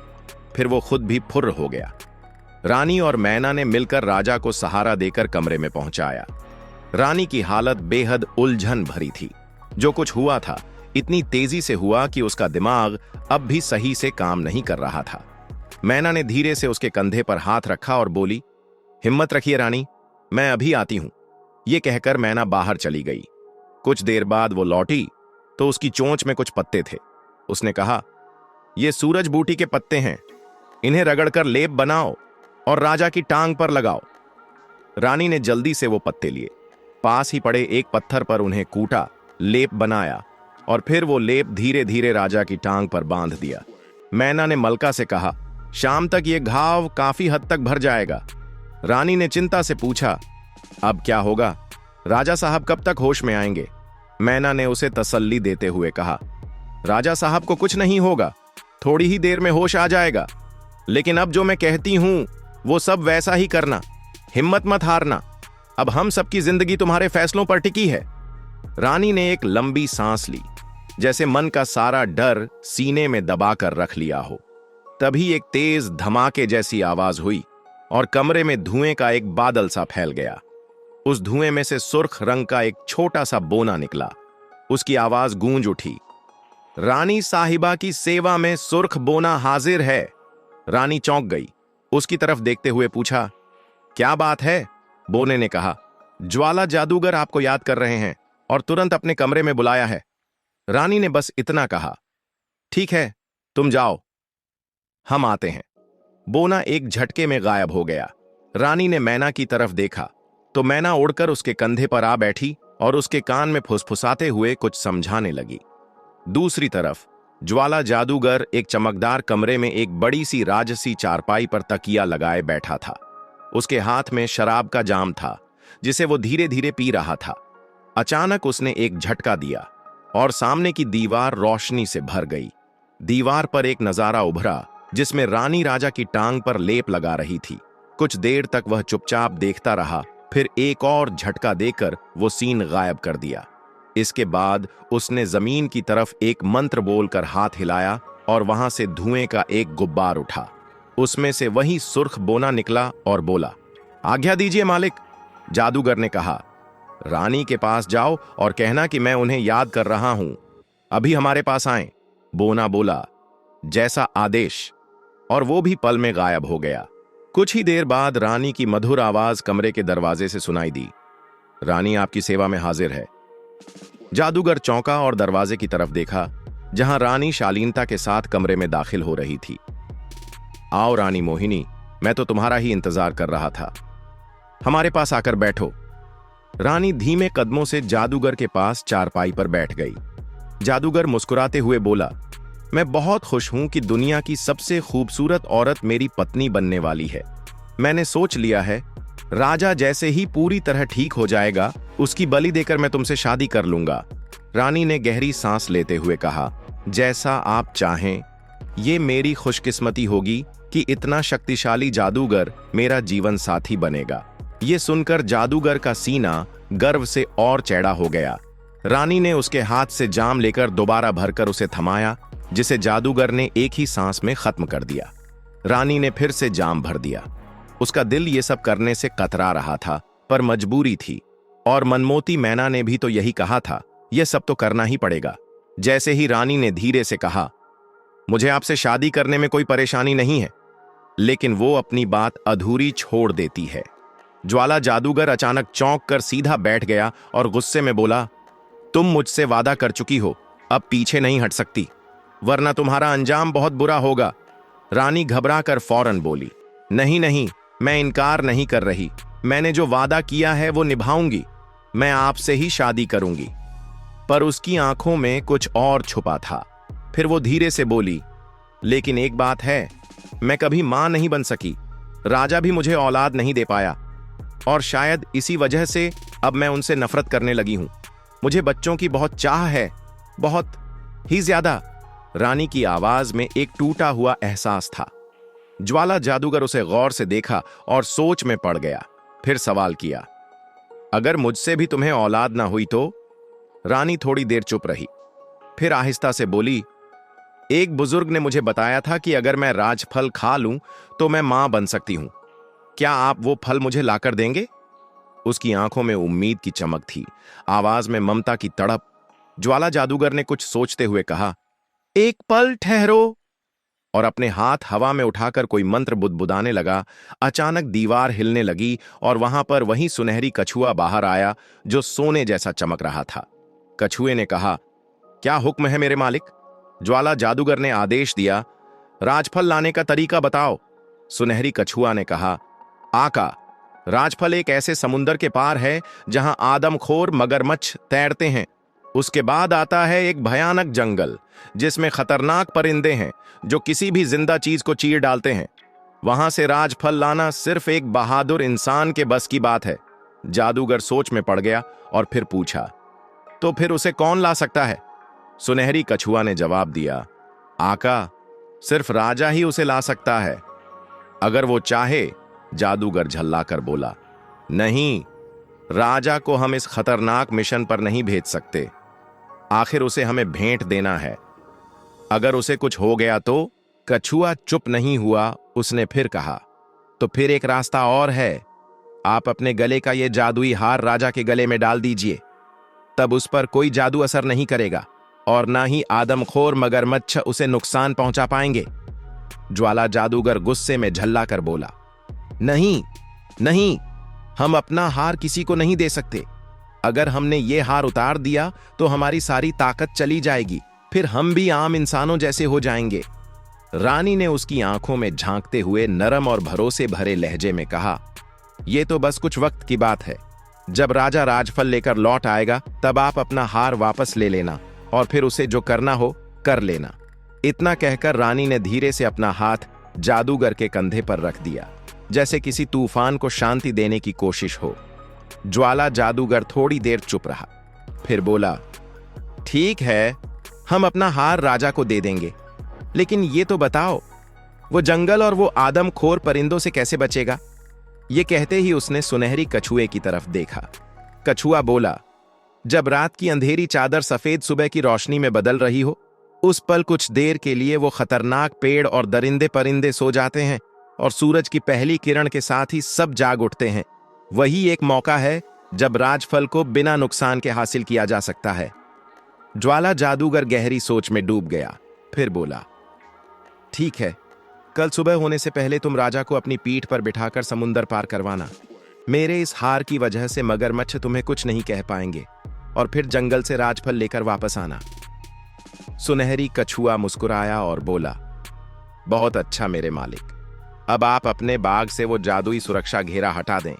फिर वो खुद भी फुर्र हो गया। रानी और मैना ने मिलकर राजा को सहारा देकर कमरे में पहुंचाया। रानी की हालत बेहद उलझन भरी थी। जो कुछ हुआ था इतनी तेजी से हुआ कि उसका दिमाग अब भी सही से काम नहीं कर रहा था। मैना ने धीरे से उसके कंधे पर हाथ रखा और बोली, हिम्मत रखिए रानी, मैं अभी आती हूं। यह कहकर मैना बाहर चली गई। कुछ देर बाद वो लौटी तो उसकी चोंच में कुछ पत्ते थे। उसने कहा, ये सूरज बूटी के पत्ते हैं, इन्हें रगड़कर लेप बनाओ और राजा की टांग पर लगाओ। रानी ने जल्दी से वो पत्ते लिए, पास ही पड़े एक पत्थर पर उन्हें कूटा, लेप बनाया और फिर वो लेप धीरे धीरे राजा की टांग पर बांध दिया। मैना ने मलका से कहा, शाम तक ये घाव काफी हद तक भर जाएगा। रानी ने चिंता से पूछा, अब क्या होगा? राजा साहब कब तक होश में आएंगे? मैना ने उसे तसल्ली देते हुए कहा, राजा साहब को कुछ नहीं होगा, थोड़ी ही देर में होश आ जाएगा। लेकिन अब जो मैं कहती हूं वो सब वैसा ही करना, हिम्मत मत हारना। अब हम सबकी जिंदगी तुम्हारे फैसलों पर टिकी है। रानी ने एक लंबी सांस ली, जैसे मन का सारा डर सीने में दबाकर रख लिया हो। तभी एक तेज धमाके जैसी आवाज हुई और कमरे में धुएं का एक बादल सा फैल गया। उस धुएं में से सुर्ख रंग का एक छोटा सा बोना निकला। उसकी आवाज गूंज उठी, रानी साहिबा की सेवा में सुर्ख बोना हाजिर है। रानी चौंक गई। उसकी तरफ देखते हुए पूछा, क्या बात है? बोने ने कहा, ज्वाला जादूगर आपको याद कर रहे हैं और तुरंत अपने कमरे में बुलाया है। रानी ने बस इतना कहा, ठीक है, तुम जाओ, हम आते हैं। बोना एक झटके में गायब हो गया। रानी ने मैना की तरफ देखा तो मैना उड़कर उसके कंधे पर आ बैठी और उसके कान में फुसफुसाते हुए कुछ समझाने लगी। दूसरी तरफ ज्वाला जादूगर एक चमकदार कमरे में एक बड़ी सी राजसी चारपाई पर तकिया लगाए बैठा था। उसके हाथ में शराब का जाम था, जिसे वो धीरे धीरे पी रहा था। अचानक उसने एक झटका दिया और सामने की दीवार रोशनी से भर गई। दीवार पर एक नजारा उभरा जिसमें रानी राजा की टांग पर लेप लगा रही थी। कुछ देर तक वह चुपचाप देखता रहा, फिर एक और झटका देकर वो सीन गायब कर दिया। इसके बाद उसने जमीन की तरफ एक मंत्र बोलकर हाथ हिलाया और वहां से धुएं का एक गुब्बार उठा। उसमें से वही सुर्ख बोना निकला और बोला, आज्ञा दीजिए मालिक। जादूगर ने कहा, रानी के पास जाओ और कहना कि मैं उन्हें याद कर रहा हूं, अभी हमारे पास आए। बोना बोला, जैसा आदेश, और वो भी पल में गायब हो गया। कुछ ही देर बाद रानी की मधुर आवाज कमरे के दरवाजे से सुनाई दी, रानी आपकी सेवा में हाजिर है। जादूगर चौंका और दरवाजे की तरफ देखा, जहां रानी शालीनता के साथ कमरे में दाखिल हो रही थी। आओ रानी मोहिनी, मैं तो तुम्हारा ही इंतजार कर रहा था, हमारे पास आकर बैठो। रानी धीमे कदमों से जादूगर के पास चारपाई पर बैठ गई। जादूगर मुस्कुराते हुए बोला, मैं बहुत खुश हूं कि दुनिया की सबसे खूबसूरत औरत मेरी पत्नी बनने वाली है। मैंने सोच लिया है, राजा जैसे ही पूरी तरह ठीक हो जाएगा, उसकी बलि देकर मैं तुमसे शादी कर लूंगा। रानी ने गहरी सांस लेते हुए कहा, जैसा आप चाहें। ये मेरी खुशकिस्मती होगी कि इतना शक्तिशाली जादूगर मेरा जीवन साथी बनेगा। ये सुनकर जादूगर का सीना गर्व से और चौड़ा हो गया। रानी ने उसके हाथ से जाम लेकर दोबारा भरकर उसे थमाया, जिसे जादूगर ने एक ही सांस में खत्म कर दिया। रानी ने फिर से जाम भर दिया। उसका दिल ये सब करने से कतरा रहा था, पर मजबूरी थी। और मनमोती मैना ने भी तो यही कहा था, यह सब तो करना ही पड़ेगा। जैसे ही रानी ने धीरे से कहा, मुझे आपसे शादी करने में कोई परेशानी नहीं है, लेकिन वो अपनी बात अधूरी छोड़ देती है। ज्वाला जादूगर अचानक चौंक कर सीधा बैठ गया और गुस्से में बोला, तुम मुझसे वादा कर चुकी हो, अब पीछे नहीं हट सकती, वरना तुम्हारा अंजाम बहुत बुरा होगा। रानी घबरा कर फौरन बोली, नहीं नहीं, मैं इनकार नहीं कर रही। मैंने जो वादा किया है वो निभाऊंगी। मैं आपसे ही शादी करूंगी। पर उसकी आंखों में कुछ और छुपा था। फिर वो धीरे से बोली, लेकिन एक बात है, मैं कभी मां नहीं बन सकी। राजा भी मुझे औलाद नहीं दे पाया, और शायद इसी वजह से अब मैं उनसे नफरत करने लगी हूं। मुझे बच्चों की बहुत चाह है, बहुत ही ज्यादा। रानी की आवाज में एक टूटा हुआ एहसास था। ज्वाला जादूगर उसे गौर से देखा और सोच में पड़ गया। फिर सवाल किया, अगर मुझसे भी तुम्हें औलाद ना हुई तो? रानी थोड़ी देर चुप रही, फिर आहिस्ता से बोली, एक बुजुर्ग ने मुझे बताया था कि अगर मैं राजफल खा लूं तो मैं मां बन सकती हूं। क्या आप वो फल मुझे लाकर देंगे? उसकी आंखों में उम्मीद की चमक थी, आवाज में ममता की तड़प। ज्वाला जादूगर ने कुछ सोचते हुए कहा, एक पल ठहरो, और अपने हाथ हवा में उठाकर कोई मंत्र बुदबुदाने लगा। अचानक दीवार हिलने लगी और वहां पर वही सुनहरी कछुआ बाहर आया, जो सोने जैसा चमक रहा था। कछुए ने कहा, क्या हुक्म है मेरे मालिक? ज्वाला जादूगर ने आदेश दिया, राजफल लाने का तरीका बताओ। सुनहरी कछुआ ने कहा, आका, राजफल एक ऐसे समुंदर के पार है जहां आदमखोर मगरमच्छ तैरते हैं। उसके बाद आता है एक भयानक जंगल, जिसमें खतरनाक परिंदे हैं जो किसी भी जिंदा चीज को चीर डालते हैं। वहां से राजफल लाना सिर्फ एक बहादुर इंसान के बस की बात है। जादूगर सोच में पड़ गया और फिर पूछा, तो फिर उसे कौन ला सकता है? सुनहरी कछुआ ने जवाब दिया, आका, सिर्फ राजा ही उसे ला सकता है, अगर वो चाहे। जादूगर झल्लाकर बोला, नहीं, राजा को हम इस खतरनाक मिशन पर नहीं भेज सकते। आखिर उसे हमें भेंट देना है। अगर उसे कुछ हो गया तो? कछुआ चुप नहीं हुआ। उसने फिर कहा, तो फिर एक रास्ता और है। आप अपने गले का यह जादुई हार राजा के गले में डाल दीजिए, तब उस पर कोई जादू असर नहीं करेगा और ना ही आदमखोर मगरमच्छ उसे नुकसान पहुंचा पाएंगे। ज्वाला जादूगर गुस्से में झल्लाकर बोला, नहीं नहीं, हम अपना हार किसी को नहीं दे सकते। अगर हमने ये हार उतार दिया तो हमारी सारी ताकत चली जाएगी, फिर हम भी आम इंसानों जैसे हो जाएंगे। रानी ने उसकी आंखों में झांकते हुए नरम और भरोसे भरे लहजे में कहा, यह तो बस कुछ वक्त की बात है। जब राजा राजफल लेकर लौट आएगा तब आप अपना हार वापस ले लेना और फिर उसे जो करना हो कर लेना। इतना कहकर रानी ने धीरे से अपना हाथ जादूगर के कंधे पर रख दिया, जैसे किसी तूफान को शांति देने की कोशिश हो। ज्वाला जादूगर थोड़ी देर चुप रहा, फिर बोला, ठीक है, हम अपना हार राजा को दे देंगे, लेकिन ये तो बताओ, वो जंगल और वो आदमखोर परिंदों से कैसे बचेगा? ये कहते ही उसने सुनहरी कछुए की तरफ देखा। कछुआ बोला, जब रात की अंधेरी चादर सफेद सुबह की रोशनी में बदल रही हो, उस पल कुछ देर के लिए वो खतरनाक पेड़ और दरिंदे परिंदे सो जाते हैं और सूरज की पहली किरण के साथ ही सब जाग उठते हैं। वही एक मौका है जब राजफल को बिना नुकसान के हासिल किया जा सकता है। ज्वाला जादूगर गहरी सोच में डूब गया, फिर बोला, ठीक है, कल सुबह होने से पहले तुम राजा को अपनी पीठ पर बिठाकर समुंदर पार करवाना। मेरे इस हार की वजह से मगरमच्छ तुम्हें कुछ नहीं कह पाएंगे और फिर जंगल से राजफल लेकर वापस आना। सुनहरी कछुआ मुस्कुराया और बोला, बहुत अच्छा मेरे मालिक, अब आप अपने बाग से वो जादुई सुरक्षा घेरा हटा दें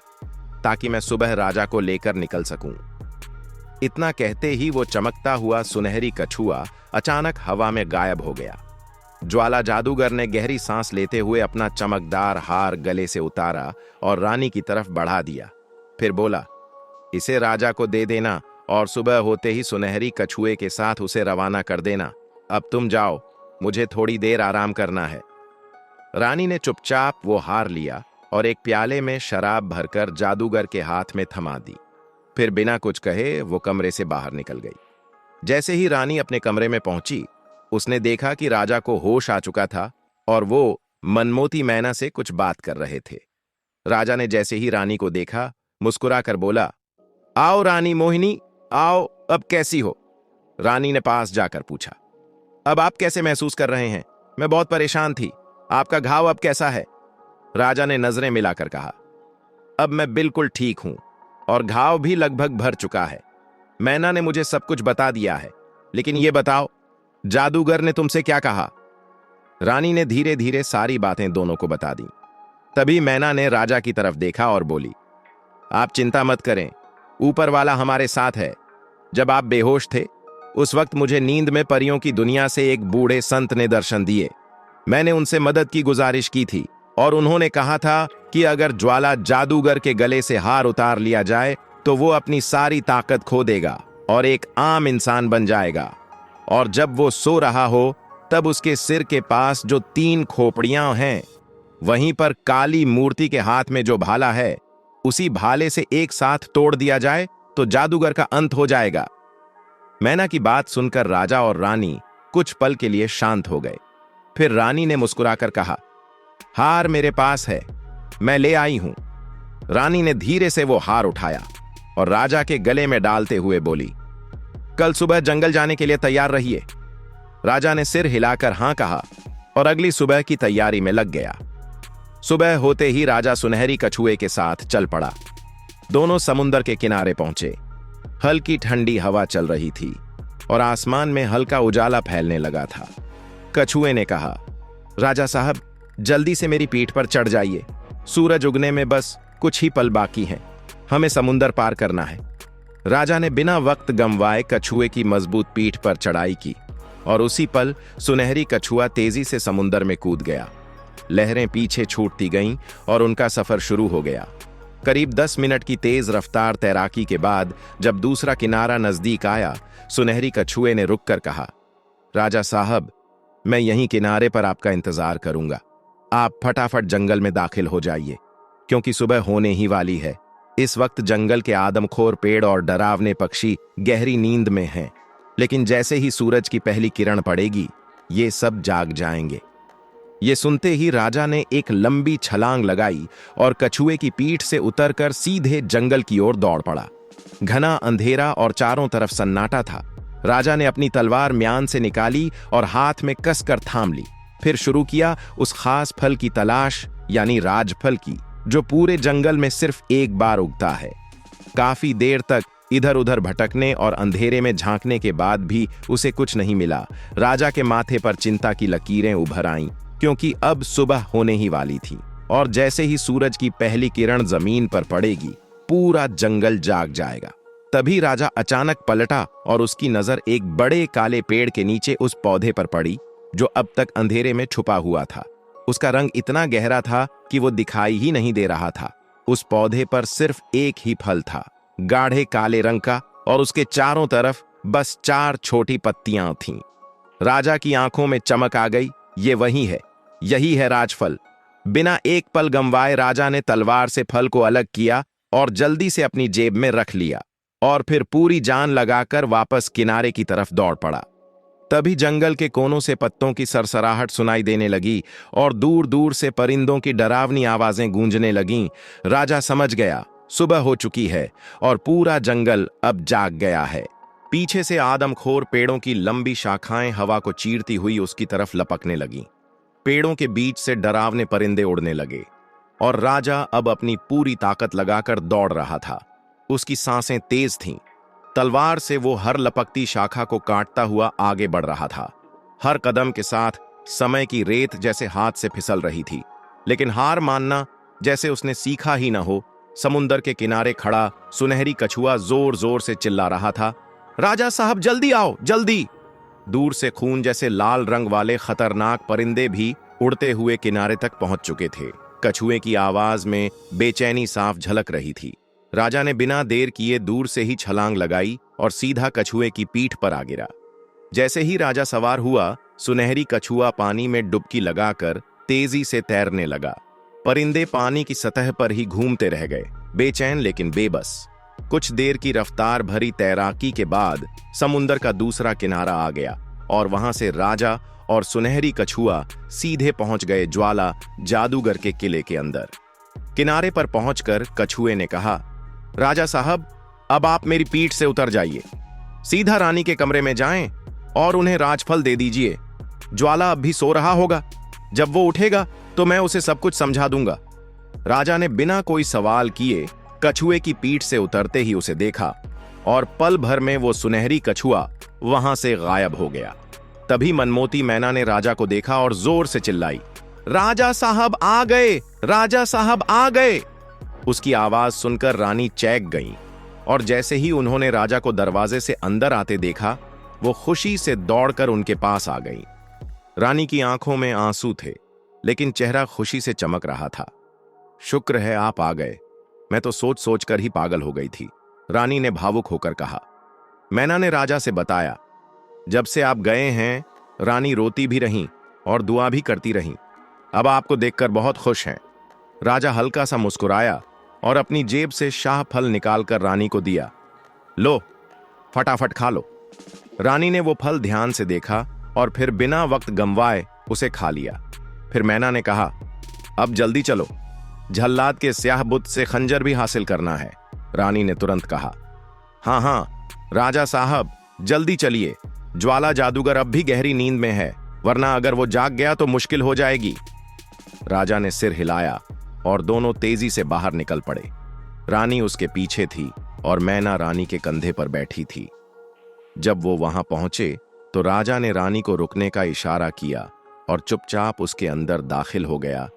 ताकि मैं सुबह राजा को लेकर निकल सकूं। इतना कहते ही वो चमकता हुआ सुनहरी कछुआ अचानक हवा में गायब हो गया। ज्वाला जादूगर ने गहरी सांस लेते हुए अपना चमकदार हार गले से उतारा और रानी की तरफ बढ़ा दिया। फिर बोला, इसे राजा को दे देना और सुबह होते ही सुनहरी कछुए के साथ उसे रवाना कर देना। अब तुम जाओ, मुझे थोड़ी देर आराम करना है। रानी ने चुपचाप वो हार लिया और एक प्याले में शराब भरकर जादूगर के हाथ में थमा दी। फिर बिना कुछ कहे वो कमरे से बाहर निकल गई। जैसे ही रानी अपने कमरे में पहुंची, उसने देखा कि राजा को होश आ चुका था और वो मनमोती मैना से कुछ बात कर रहे थे। राजा ने जैसे ही रानी को देखा, मुस्कुराकर बोला, आओ रानी मोहिनी, आओ, अब कैसी हो? रानी ने पास जाकर पूछा, अब आप कैसे महसूस कर रहे हैं? मैं बहुत परेशान थी। आपका घाव अब कैसा है? राजा ने नजरें मिलाकर कहा, अब मैं बिल्कुल ठीक हूं और घाव भी लगभग भर चुका है। मैना ने मुझे सब कुछ बता दिया है, लेकिन ये बताओ, जादूगर ने तुमसे क्या कहा? रानी ने धीरे धीरे सारी बातें दोनों को बता दी। तभी मैना ने राजा की तरफ देखा और बोली, आप चिंता मत करें, ऊपर वाला हमारे साथ है। जब आप बेहोश थे, उस वक्त मुझे नींद में परियों की दुनिया से एक बूढ़े संत ने दर्शन दिए। मैंने उनसे मदद की गुजारिश की थी और उन्होंने कहा था कि अगर ज्वाला जादूगर के गले से हार उतार लिया जाए तो वो अपनी सारी ताकत खो देगा और एक आम इंसान बन जाएगा। और जब वो सो रहा हो, तब उसके सिर के पास जो 3 खोपड़ियां हैं, वहीं पर काली मूर्ति के हाथ में जो भाला है, उसी भाले से एक साथ तोड़ दिया जाए तो जादूगर का अंत हो जाएगा। मैना की बात सुनकर राजा और रानी कुछ पल के लिए शांत हो गए। फिर रानी ने मुस्कुराकर कहा, हार मेरे पास है, मैं ले आई हूं। रानी ने धीरे से वो हार उठाया और राजा के गले में डालते हुए बोली, कल सुबह जंगल जाने के लिए तैयार रहिए। राजा ने सिर हिलाकर हां कहा और अगली सुबह की तैयारी में लग गया। सुबह होते ही राजा सुनहरी कछुए के साथ चल पड़ा। दोनों समुंदर के किनारे पहुंचे। हल्की ठंडी हवा चल रही थी और आसमान में हल्का उजाला फैलने लगा था। कछुए ने कहा, राजा साहब, जल्दी से मेरी पीठ पर चढ़ जाइए। सूरज उगने में बस कुछ ही पल बाकी हैं। हमें समुंदर पार करना है। राजा ने बिना वक्त गंवाए कछुए की मजबूत पीठ पर चढ़ाई की और उसी पल सुनहरी कछुआ तेजी से समुंदर में कूद गया। लहरें पीछे छूटती गईं और उनका सफर शुरू हो गया। करीब 10 मिनट की तेज रफ्तार तैराकी के बाद जब दूसरा किनारा नजदीक आया, सुनहरी कछुए ने रुककर कहा, राजा साहब, मैं यहीं किनारे पर आपका इंतजार करूंगा। आप फटाफट जंगल में दाखिल हो जाइए, क्योंकि सुबह होने ही वाली है। इस वक्त जंगल के आदमखोर पेड़ और डरावने पक्षी गहरी नींद में हैं, लेकिन जैसे ही सूरज की पहली किरण पड़ेगी, ये सब जाग जाएंगे। ये सुनते ही राजा ने एक लंबी छलांग लगाई और कछुए की पीठ से उतरकर सीधे जंगल की ओर दौड़ पड़ा। घना अंधेरा और चारों तरफ सन्नाटा था। राजा ने अपनी तलवार म्यान से निकाली और हाथ में कसकर थाम ली। फिर शुरू किया उस खास फल की तलाश, यानी राजफल की, जो पूरे जंगल में सिर्फ एक बार उगता है। काफी देर तक इधर उधर भटकने और अंधेरे में झांकने के बाद भी उसे कुछ नहीं मिला। राजा के माथे पर चिंता की लकीरें उभर आईं, क्योंकि अब सुबह होने ही वाली थी और जैसे ही सूरज की पहली किरण जमीन पर पड़ेगी, पूरा जंगल जाग जाएगा। तभी राजा अचानक पलटा और उसकी नजर एक बड़े काले पेड़ के नीचे उस पौधे पर पड़ी जो अब तक अंधेरे में छुपा हुआ था। उसका रंग इतना गहरा था कि वो दिखाई ही नहीं दे रहा था। उस पौधे पर सिर्फ एक ही फल था, गाढ़े काले रंग का, और उसके चारों तरफ बस 4 छोटी पत्तियां थीं। राजा की आंखों में चमक आ गई। ये वही है, यही है राजफल। बिना एक पल गंवाए राजा ने तलवार से फल को अलग किया और जल्दी से अपनी जेब में रख लिया और फिर पूरी जान लगाकर वापस किनारे की तरफ दौड़ पड़ा। तभी जंगल के कोनों से पत्तों की सरसराहट सुनाई देने लगी और दूर दूर से परिंदों की डरावनी आवाजें गूंजने लगीं। राजा समझ गया, सुबह हो चुकी है और पूरा जंगल अब जाग गया है। पीछे से आदमखोर पेड़ों की लंबी शाखाएं हवा को चीरती हुई उसकी तरफ लपकने लगीं। पेड़ों के बीच से डरावने परिंदे उड़ने लगे और राजा अब अपनी पूरी ताकत लगाकर दौड़ रहा था। उसकी सांसें तेज थीं। तलवार से वो हर लपकती शाखा को काटता हुआ आगे बढ़ रहा था। हर कदम के साथ समय की रेत जैसे हाथ से फिसल रही थी, लेकिन हार मानना जैसे उसने सीखा ही न हो। समुंदर के किनारे खड़ा सुनहरी कछुआ जोर जोर से चिल्ला रहा था, राजा साहब, जल्दी आओ, जल्दी। दूर से खून जैसे लाल रंग वाले खतरनाक परिंदे भी उड़ते हुए किनारे तक पहुंच चुके थे। कछुए की आवाज में बेचैनी साफ झलक रही थी। राजा ने बिना देर किए दूर से ही छलांग लगाई और सीधा कछुए की पीठ पर आ गिरा। जैसे ही राजा सवार हुआ, सुनहरी कछुआ पानी में डुबकी लगाकर तेजी से तैरने लगा। परिंदे पानी की सतह पर ही घूमते रह गए, बेचैन लेकिन बेबस। कुछ देर की रफ्तार भरी तैराकी के बाद समुंदर का दूसरा किनारा आ गया और वहां से राजा और सुनहरी कछुआ सीधे पहुंच गए ज्वाला जादूगर के किले के अंदर। किनारे पर पहुंचकर कछुए ने कहा, राजा साहब, अब आप मेरी पीठ से उतर जाइए, सीधा रानी के कमरे में जाएं और उन्हें राजफल दे दीजिए। ज्वाला अब भी सो रहा होगा, जब वो उठेगा तो मैं उसे सब कुछ समझा दूंगा। राजा ने बिना कोई सवाल किए कछुए की पीठ से उतरते ही उसे देखा और पल भर में वो सुनहरी कछुआ वहां से गायब हो गया। तभी मनमोती मैना ने राजा को देखा और जोर से चिल्लाई, राजा साहब आ गए, राजा साहब आ गए। उसकी आवाज सुनकर रानी चौंक गई और जैसे ही उन्होंने राजा को दरवाजे से अंदर आते देखा, वो खुशी से दौड़कर उनके पास आ गई। रानी की आंखों में आंसू थे, लेकिन चेहरा खुशी से चमक रहा था। शुक्र है आप आ गए, मैं तो सोच सोच कर ही पागल हो गई थी, रानी ने भावुक होकर कहा। मैना ने राजा से बताया, जब से आप गए हैं रानी रोती भी रहीं और दुआ भी करती रहीं। अब आपको देखकर बहुत खुश हैं। राजा हल्का सा मुस्कुराया और अपनी जेब से शाह फल निकालकर रानी को दिया। लो, फटाफट खा लो। रानी ने वो फल ध्यान से देखा और फिर बिना वक्त गंवाए उसे खा लिया। फिर मैना ने कहा, अब जल्दी चलो, झल्लाद के स्याह बुत से खंजर भी हासिल करना है। रानी ने तुरंत कहा, हाँ हाँ राजा साहब, जल्दी चलिए, ज्वाला जादूगर अब भी गहरी नींद में है, वरना अगर वो जाग गया तो मुश्किल हो जाएगी। राजा ने सिर हिलाया और दोनों तेजी से बाहर निकल पड़े। रानी उसके पीछे थी और मैना रानी के कंधे पर बैठी थी। जब वो वहां पहुंचे तो राजा ने रानी को रुकने का इशारा किया और चुपचाप उसके अंदर दाखिल हो गया।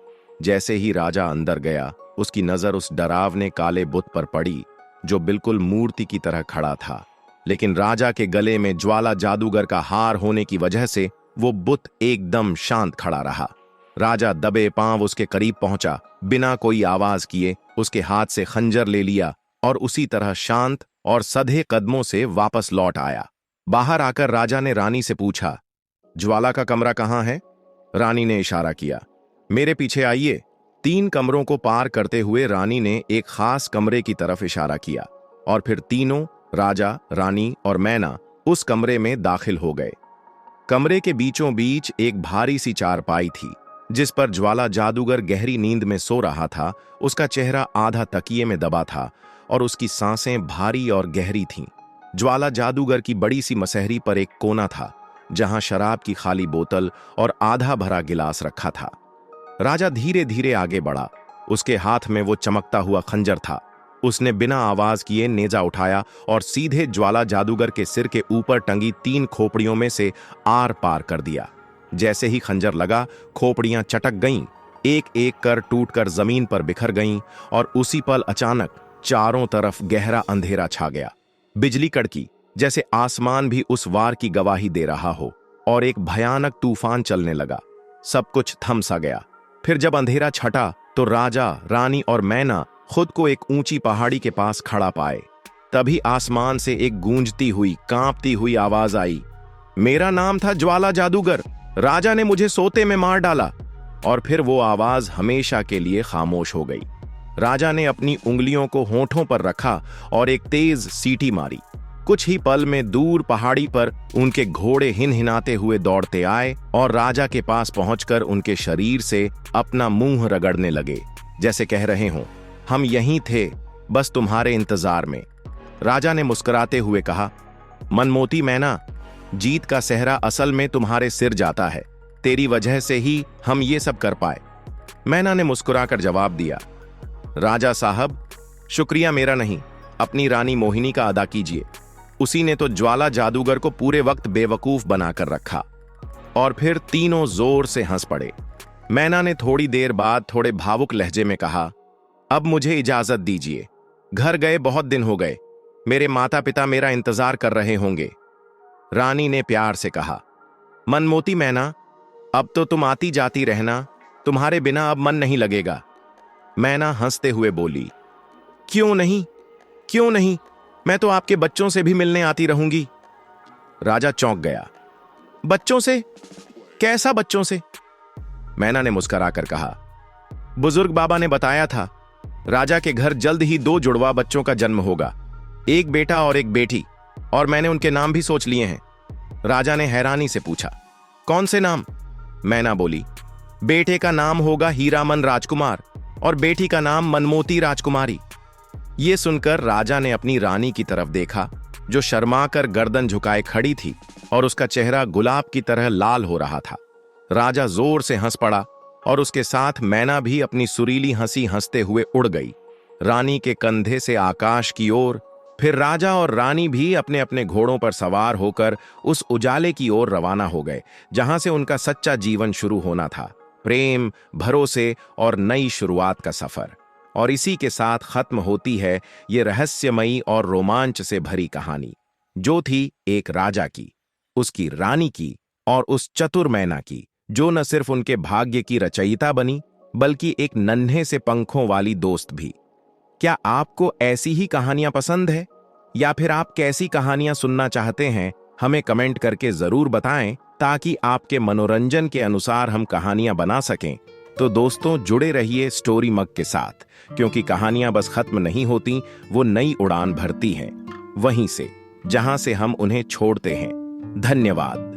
जैसे ही राजा अंदर गया, उसकी नजर उस डरावने काले बुत पर पड़ी जो बिल्कुल मूर्ति की तरह खड़ा था, लेकिन राजा के गले में ज्वाला जादूगर का हार होने की वजह से वो बुत एकदम शांत खड़ा रहा। राजा दबे पांव उसके करीब पहुंचा, बिना कोई आवाज किए उसके हाथ से खंजर ले लिया और उसी तरह शांत और सधे कदमों से वापस लौट आया। बाहर आकर राजा ने रानी से पूछा, ज्वाला का कमरा कहाँ है? रानी ने इशारा किया, मेरे पीछे आइए। 3 कमरों को पार करते हुए रानी ने एक खास कमरे की तरफ इशारा किया और फिर तीनों, राजा, रानी और मैना, उस कमरे में दाखिल हो गए। कमरे के बीचों बीच एक भारी सी चारपाई थी जिस पर ज्वाला जादूगर गहरी नींद में सो रहा था। उसका चेहरा आधा तकिए में दबा था और उसकी सांसें भारी और गहरी थीं। ज्वाला जादूगर की बड़ी सी मसहरी पर एक कोना था जहां शराब की खाली बोतल और आधा भरा गिलास रखा था। राजा धीरे धीरे आगे बढ़ा। उसके हाथ में वो चमकता हुआ खंजर था। उसने बिना आवाज किए नेजा उठाया और सीधे ज्वाला जादूगर के सिर के ऊपर टंगी 3 खोपड़ियों में से आर पार कर दिया। जैसे ही खंजर लगा, खोपड़ियां चटक गईं, एक एक कर टूटकर जमीन पर बिखर गईं और उसी पल अचानक चारों तरफ गहरा अंधेरा छा गया। बिजली कड़की, जैसे आसमान भी उस वार की गवाही दे रहा हो, और एक भयानक तूफान चलने लगा। सब कुछ थम सा गया। फिर जब अंधेरा छटा तो राजा, रानी और मैना खुद को एक ऊंची पहाड़ी के पास खड़ा पाए। तभी आसमान से एक गूंजती हुई, कांपती हुई आवाज आई, मेरा नाम था ज्वाला जादूगर, राजा ने मुझे सोते में मार डाला। और फिर वो आवाज हमेशा के लिए खामोश हो गई। राजा ने अपनी उंगलियों को होठों पर रखा और एक तेज सीटी मारी। कुछ ही पल में दूर पहाड़ी पर उनके घोड़े हिनहिनाते हुए दौड़ते आए और राजा के पास पहुंचकर उनके शरीर से अपना मुंह रगड़ने लगे, जैसे कह रहे हों, हम यहीं थे, बस तुम्हारे इंतजार में। राजा ने मुस्कुराते हुए कहा, मनमोती मैना, जीत का सेहरा असल में तुम्हारे सिर जाता है, तेरी वजह से ही हम ये सब कर पाए। मैना ने मुस्कुराकर जवाब दिया, राजा साहब, शुक्रिया मेरा नहीं, अपनी रानी मोहिनी का अदा कीजिए। उसी ने तो ज्वाला जादूगर को पूरे वक्त बेवकूफ बनाकर रखा। और फिर तीनों जोर से हंस पड़े। मैना ने थोड़ी देर बाद थोड़े भावुक लहजे में कहा, अब मुझे इजाजत दीजिए, घर गए बहुत दिन हो गए, मेरे माता पिता मेरा इंतजार कर रहे होंगे। रानी ने प्यार से कहा, मनमोती मैना, अब तो तुम आती जाती रहना, तुम्हारे बिना अब मन नहीं लगेगा। मैना हंसते हुए बोली, क्यों नहीं, क्यों नहीं, मैं तो आपके बच्चों से भी मिलने आती रहूंगी। राजा चौंक गया। बच्चों से? कैसा बच्चों से? मैना ने मुस्कुराकर कहा, बुजुर्ग बाबा ने बताया था, राजा के घर जल्द ही 2 जुड़वा बच्चों का जन्म होगा, एक बेटा और एक बेटी, और मैंने उनके नाम भी सोच लिए हैं। राजा ने हैरानी से पूछा, कौन से नाम? मैना बोली, बेटे का नाम होगा हीरामन राजकुमार और बेटी का नाम मनमोती राजकुमारी। ये सुनकर राजा ने अपनी रानी की तरफ देखा, जो शर्माकर गर्दन झुकाए खड़ी थी और उसका चेहरा गुलाब की तरह लाल हो रहा था। राजा जोर से हंस पड़ा और उसके साथ मैना भी अपनी सुरीली हंसी हंसते हुए उड़ गई, रानी के कंधे से आकाश की ओर। फिर राजा और रानी भी अपने अपने घोड़ों पर सवार होकर उस उजाले की ओर रवाना हो गए, जहां से उनका सच्चा जीवन शुरू होना था, प्रेम, भरोसे और नई शुरुआत का सफर। और इसी के साथ खत्म होती है ये रहस्यमयी और रोमांच से भरी कहानी, जो थी एक राजा की, उसकी रानी की और उस चतुर मैना की, जो न सिर्फ उनके भाग्य की रचयिता बनी, बल्कि एक नन्हे से पंखों वाली दोस्त भी। क्या आपको ऐसी ही कहानियां पसंद है, या फिर आप कैसी कहानियां सुनना चाहते हैं? हमें कमेंट करके जरूर बताएं, ताकि आपके मनोरंजन के अनुसार हम कहानियां बना सकें। तो दोस्तों, जुड़े रहिए स्टोरी मग के साथ, क्योंकि कहानियां बस खत्म नहीं होती, वो नई उड़ान भरती हैं, वहीं से जहां से हम उन्हें छोड़ते हैं। धन्यवाद।